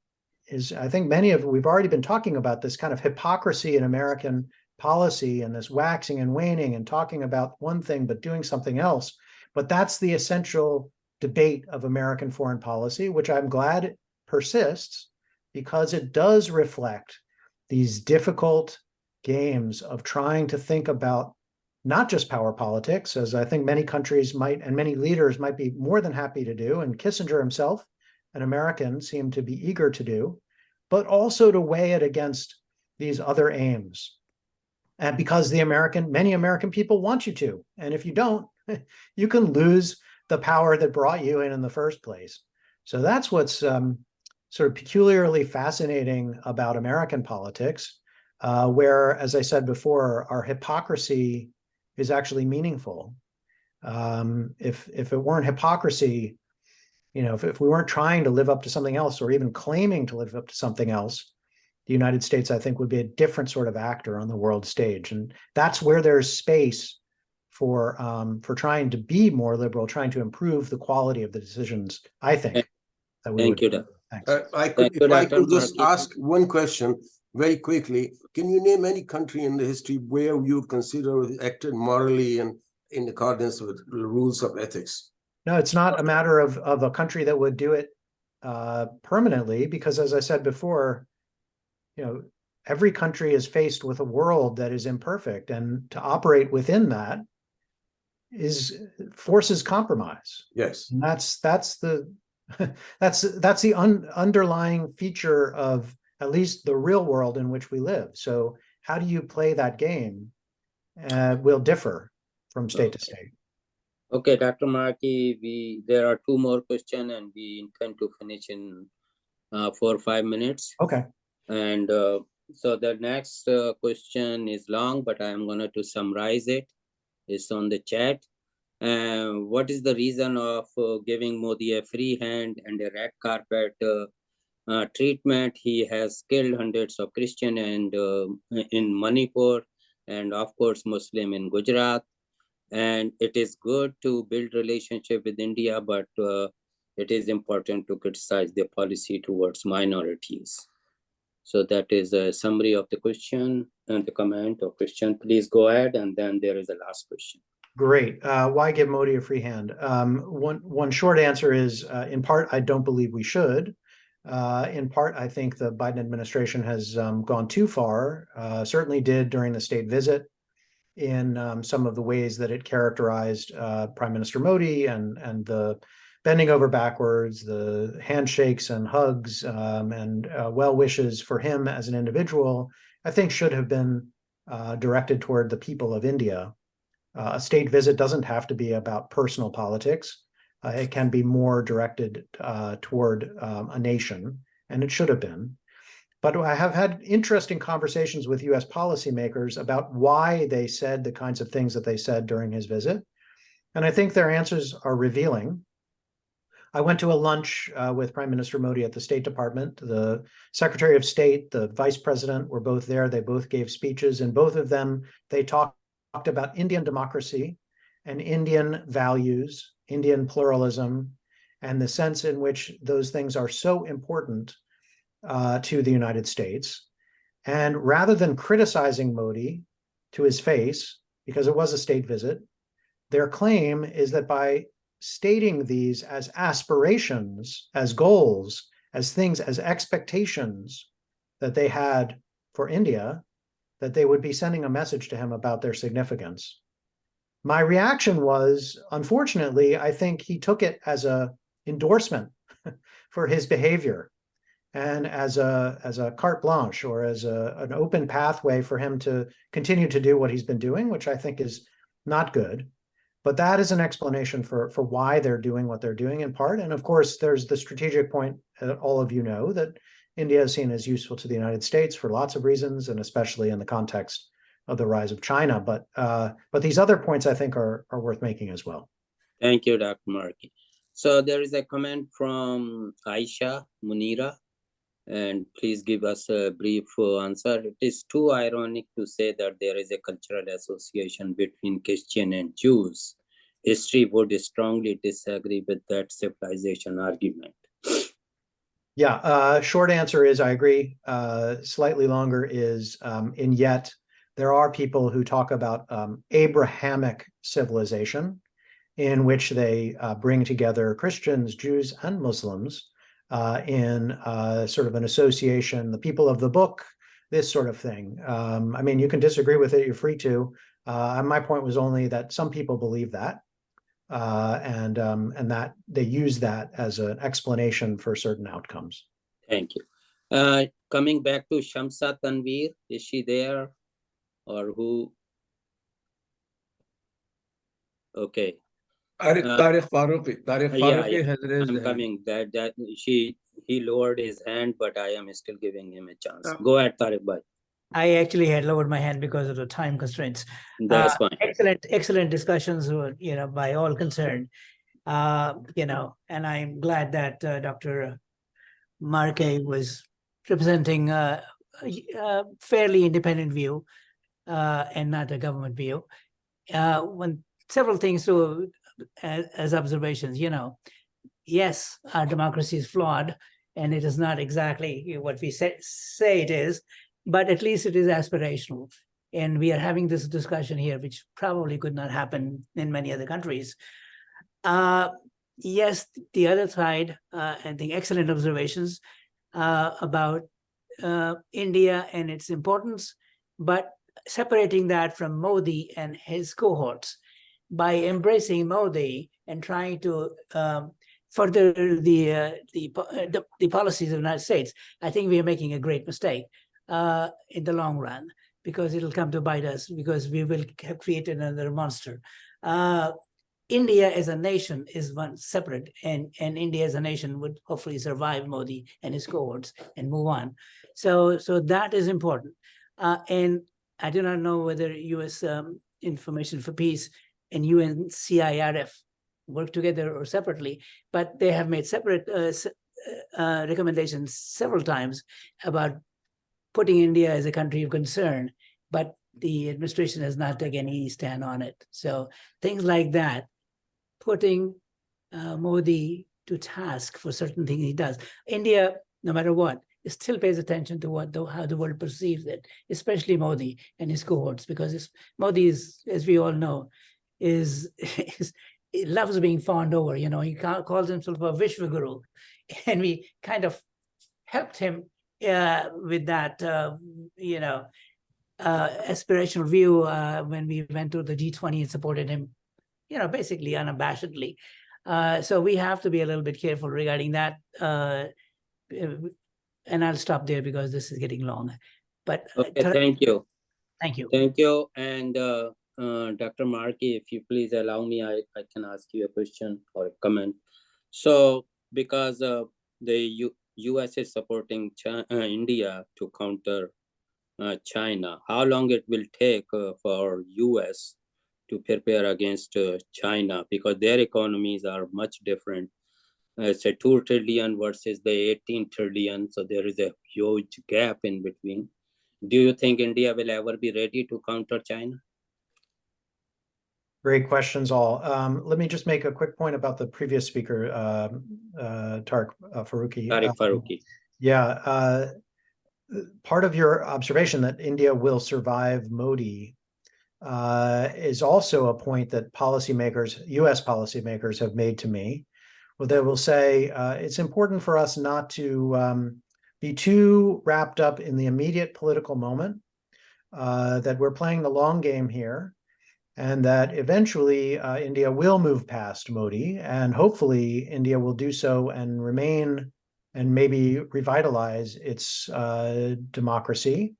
is, I think we've already been talking about this kind of hypocrisy in American policy and this waxing and waning and talking about one thing but doing something else. But that's the essential debate of American foreign policy, which I'm glad persists because it does reflect these difficult games of trying to think about not just power politics, as I think many countries might and many leaders might be more than happy to do, and Kissinger himself, an American, seemed to be eager to do, but also to weigh it against these other aims. And because many American people want you to, and if you don't, you can lose the power that brought you in the first place. So that's what's sort of peculiarly fascinating about American politics, where, as I said before, our hypocrisy is actually meaningful. If it weren't hypocrisy, if we weren't trying to live up to something else or even claiming to live up to something else, the United States, I think, would be a different sort of actor on the world stage. And that's where there's space for trying to be more liberal, trying to improve the quality of the decisions, I think, that we Thank would. you, Thanks. If I could just Markey. ask one question very quickly, can you name any country in the history where you consider acted morally and in accordance with the rules of ethics? No, it's not a matter of a country that would do it permanently, because as I said before, every country is faced with a world that is imperfect, and to operate within that forces compromise. Yes. And that's the underlying feature of at least the real world in which we live. So how do you play that game will differ from state to state. Okay, Dr. Markey, there are 2 more questions and we intend to finish in 4 or 5 minutes. Okay. And so the next question is long, but I'm going to summarize it. It's on the chat. What is the reason of giving Modi a free hand and a red carpet treatment? He has killed hundreds of Christians and in Manipur, and of course Muslim in Gujarat. And it is good to build relationship with India, but it is important to criticize their policy towards minorities. So that is a summary of the question and the comment or question. Please go ahead, and then there is a last question. Great. Why give Modi a free hand? One short answer is, in part, I don't believe we should. In part, I think the Biden administration has gone too far, certainly did during the state visit, in some of the ways that it characterized Prime Minister Modi and the bending over backwards, the handshakes and hugs and well wishes for him as an individual, I think should have been directed toward the people of India. A state visit doesn't have to be about personal politics. It can be more directed toward a nation, and it should have been. But I have had interesting conversations with US policymakers about why they said the kinds of things that they said during his visit. And I think their answers are revealing. I went to a lunch with Prime Minister Modi at the State Department. The Secretary of State, the Vice President were both there. They both gave speeches, and both of them, they talked about Indian democracy and Indian values, Indian pluralism, and the sense in which those things are so important to the United States. And rather than criticizing Modi to his face, because it was a state visit, their claim is that by stating these as aspirations, as goals, as things, as expectations that they had for India, that they would be sending a message to him about their significance. My reaction was, unfortunately, I think he took it as an endorsement for his behavior and as a carte blanche, or as an open pathway for him to continue to do what he's been doing, which I think is not good. But that is an explanation for why they're doing what they're doing in part. And of course, there's the strategic point that all of you know, that India is seen as useful to the United States for lots of reasons, and especially in the context of the rise of China. But these other points, I think, are worth making as well. Thank you, Dr. Markey. So there is a comment from Aisha Munira, and please give us a brief answer. It is too ironic to say that there is a cultural association between Christian and Jews. History would strongly disagree with that civilization argument. Yeah, short answer is I agree. Slightly longer is, and yet there are people who talk about Abrahamic civilization, in which they bring together Christians, Jews, and Muslims in sort of an association, the people of the book, this sort of thing. I mean, you can disagree with it, you're free to. My point was only that some people believe that, and that they use that as an explanation for certain outcomes. Thank you. Coming back to Shamsa Tanveer, is she there, or who? Okay. Tariq Faruqi has raised I'm coming. He lowered his hand, but I am still giving him a chance. Go ahead, Tariq bhai. I actually had lowered my hand because of the time constraints. That's fine. Excellent discussions, by all concerned. And I'm glad that Dr. Markey was representing a fairly independent view and not a government view. When several things to as observations, yes, our democracy is flawed, and it is not exactly what we say it is, but at least it is aspirational. And we are having this discussion here, which probably could not happen in many other countries. Yes, the other side, I think excellent observations about India and its importance, but separating that from Modi and his cohorts. By embracing Modi and trying to further the policies of the United States, I think we are making a great mistake in the long run, because it'll come to bite us, because we will have created another monster. India as a nation is one separate, and India as a nation would hopefully survive Modi and his cohorts and move on. So that is important. And I do not know whether U.S. Information for Peace and UNCIRF work together or separately, but they have made separate recommendations several times about putting India as a country of concern, but the administration has not taken any stand on it. So things like that, putting Modi to task for certain things he does. India, no matter what, still pays attention to how the world perceives it, especially Modi and his cohorts, because Modi is, as we all know, he loves being fawned over. He calls himself a Vishwaguru, and we kind of helped him with that, aspirational view when we went to the G20 and supported him, basically unabashedly. So we have to be a little bit careful regarding that. And I'll stop there because this is getting long. But okay, thank you. Thank you. Thank you. And Dr. Markey, if you please allow me, I can ask you a question or a comment. So because the US is supporting India to counter China, how long it will take for US to prepare against China, because their economies are much different. It's a 2 trillion versus the 18 trillion. So there is a huge gap in between. Do you think India will ever be ready to counter China? Great questions all. Let me just make a quick point about the previous speaker, Tariq Faruqi. Tariq Faruqi. Yeah, part of your observation that India will survive Modi is also a point that policymakers, US policymakers, have made to me. Well, they will say it's important for us not to be too wrapped up in the immediate political moment, that we're playing the long game here, and that eventually India will move past Modi, and hopefully India will do so and remain and maybe revitalize its democracy.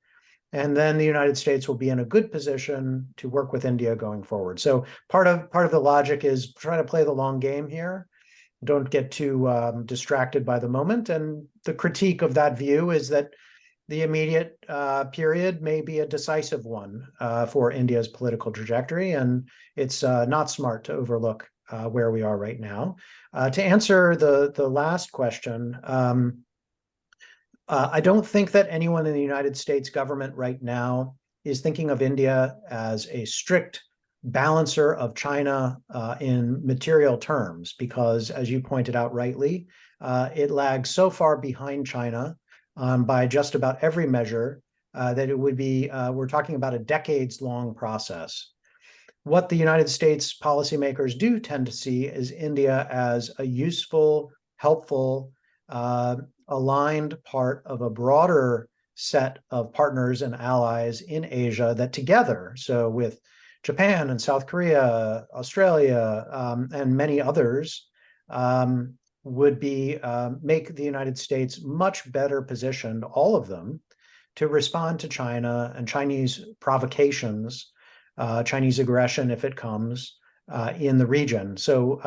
And then the United States will be in a good position to work with India going forward. So part of the logic is try to play the long game here. Don't get too distracted by the moment. And the critique of that view is that the immediate period may be a decisive one for India's political trajectory, and it's not smart to overlook where we are right now. To answer the last question, I don't think that anyone in the United States government right now is thinking of India as a strict balancer of China in material terms, because, as you pointed out rightly, it lags so far behind China by just about every measure that it would be, we're talking about a decades-long process. What the United States policymakers do tend to see is India as a useful, helpful, aligned part of a broader set of partners and allies in Asia that together, so with Japan and South Korea, Australia, and many others, would be make the United States much better positioned, all of them, to respond to China and Chinese provocations, Chinese aggression if it comes in the region. So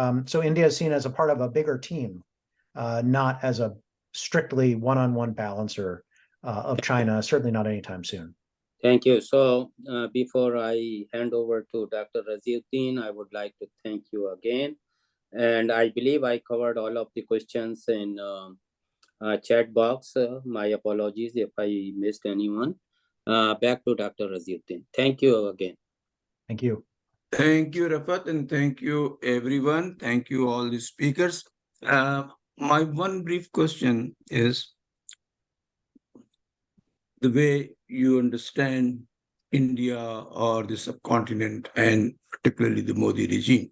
India is seen as a part of a bigger team, not as a strictly one-on-one balancer of China, certainly not anytime soon. Thank you. So before I hand over to Dr. Raziuddin, I would like to thank you again. And I believe I covered all of the questions in chat box. My apologies if I missed anyone. Back to Dr. Raziuddin. Thank you again. Thank you. Thank you, Rafat, and thank you, everyone. Thank you, all the speakers. My one brief question is the way you understand India or the subcontinent, and particularly the Modi regime.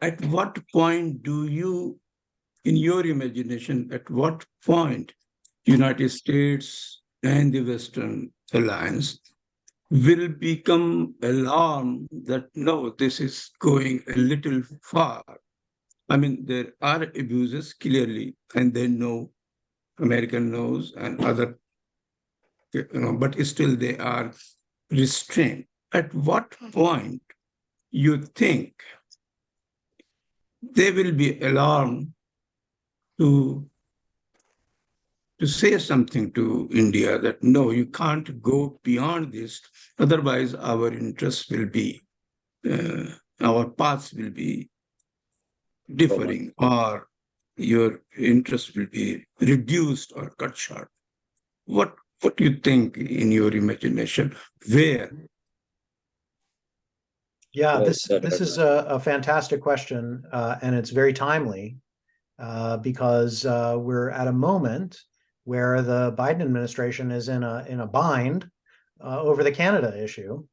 At what point do you, in your imagination, at what point United States and the Western Alliance will become alarmed that no, this is going a little far? I mean, there are abuses clearly, and they know, American knows, and other, but still they are restrained. At what point you think they will be alarmed to say something to India that no, you can't go beyond this, otherwise our interests will be, our paths will be differing, or your interest will be reduced or cut short. What do you think in your imagination? Where? Yeah, this is a fantastic question, and it's very timely because we're at a moment where the Biden administration is in a bind over the Canada issue.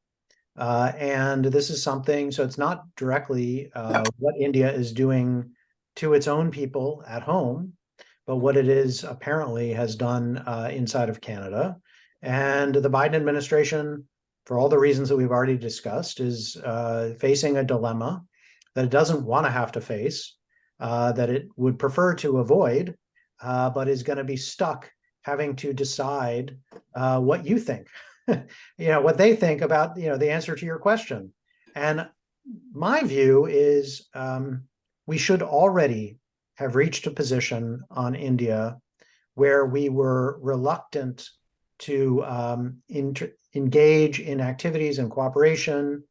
And this is something, so it's not directly what India is doing to its own people at home, but what it is apparently has done inside of Canada. And the Biden administration, for all the reasons that we've already discussed, is facing a dilemma that it doesn't want to have to face, that it would prefer to avoid, but is going to be stuck having to decide what you think. What they think about, the answer to your question. And my view is we should already have reached a position on India where we were reluctant to engage in activities and cooperation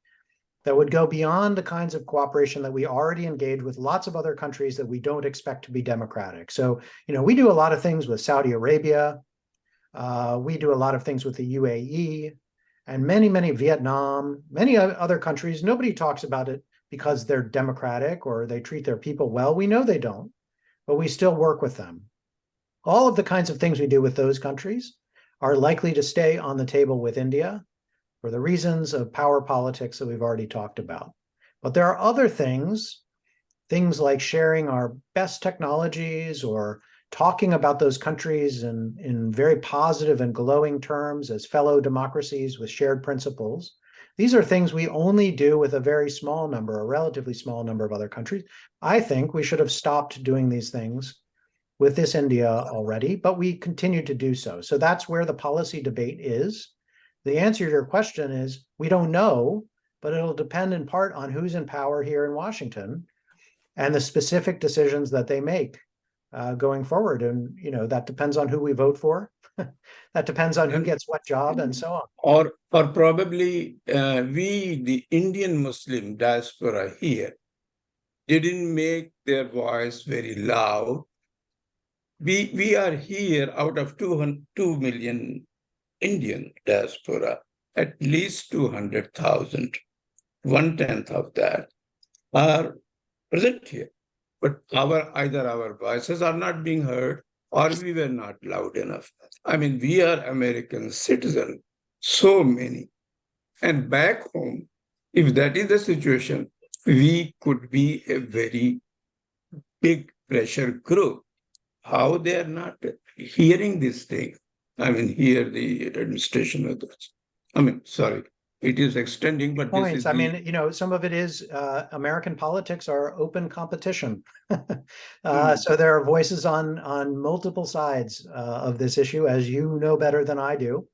that would go beyond the kinds of cooperation that we already engage with lots of other countries that we don't expect to be democratic. So, we do a lot of things with Saudi Arabia. We do a lot of things with the UAE and many Vietnam, many other countries. Nobody talks about it because they're democratic or they treat their people well. We know they don't, but we still work with them. All of the kinds of things we do with those countries are likely to stay on the table with India for the reasons of power politics that we've already talked about. But there are other things like sharing our best technologies or talking about those countries in very positive and glowing terms as fellow democracies with shared principles. These are things we only do with a very small number, a relatively small number of other countries. I think we should have stopped doing these things with this India already, but we continue to do so. So that's where the policy debate is. The answer to your question is we don't know, but it'll depend in part on who's in power here in Washington and the specific decisions that they make going forward. And, that depends on who we vote for. That depends on who gets what job and so on. Or probably we, the Indian Muslim diaspora here, didn't make their voice very loud. We are here out of 2 million Indian diaspora, at least 200,000, 1/10 of that are present here. But either our voices are not being heard or we were not loud enough. I mean, we are American citizens, so many. And back home, if that is the situation, we could be a very big pressure group. How they are not hearing this thing? I mean, hear the administration of this. I mean, sorry, it is extending, but points. This is I mean, some of it is American politics are open competition. So there are voices on multiple sides of this issue, as you know better than I do,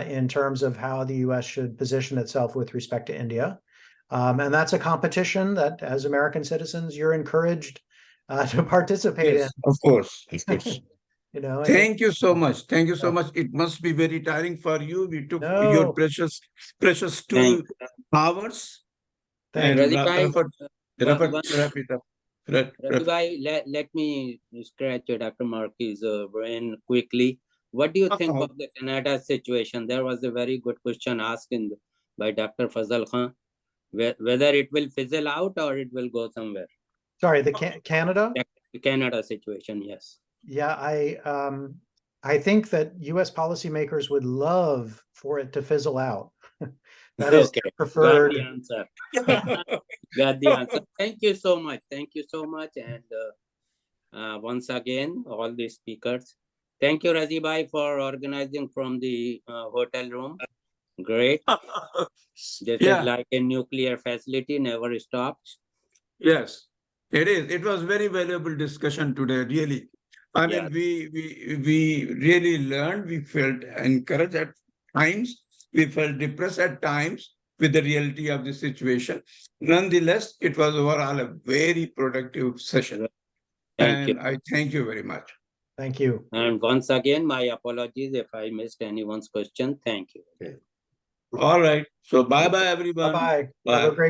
in terms of how the U.S. should position itself with respect to India. And that's a competition that, as American citizens, you're encouraged to participate in. Of course. you know. And Thank you so much. Thank you so Yeah. much. It must be very tiring for you. We took No. your precious 2 hours. Thank And you. Razi bhai, wrap it up. Ravi bhai, let me scratch Dr. Markey's brain quickly. What do you think of the Canada situation? There was a very good question asked by Dr. Fazal Khan, whether it will fizzle out or it will go somewhere. Sorry, the Canada? The Canada situation, yes. Yeah, I think that U.S. policymakers would love for it to fizzle out. That is Okay. preferred. Got the answer. Got the answer. Thank you so much. Thank you so much. And once again, all the speakers. Thank you, Razi bhai, for organizing from the hotel room. Great. This is like a nuclear facility, never stops. Yes, it is. It was very valuable discussion today, really. I mean, we really learned, we felt encouraged at times, we felt depressed at times with the reality of the situation. Nonetheless, it was overall a very productive session. Thank you. I thank you very much. Thank you. And once again, my apologies if I missed anyone's question. Thank you. All right. So bye-bye, everyone. Bye-bye. Bye. Have a great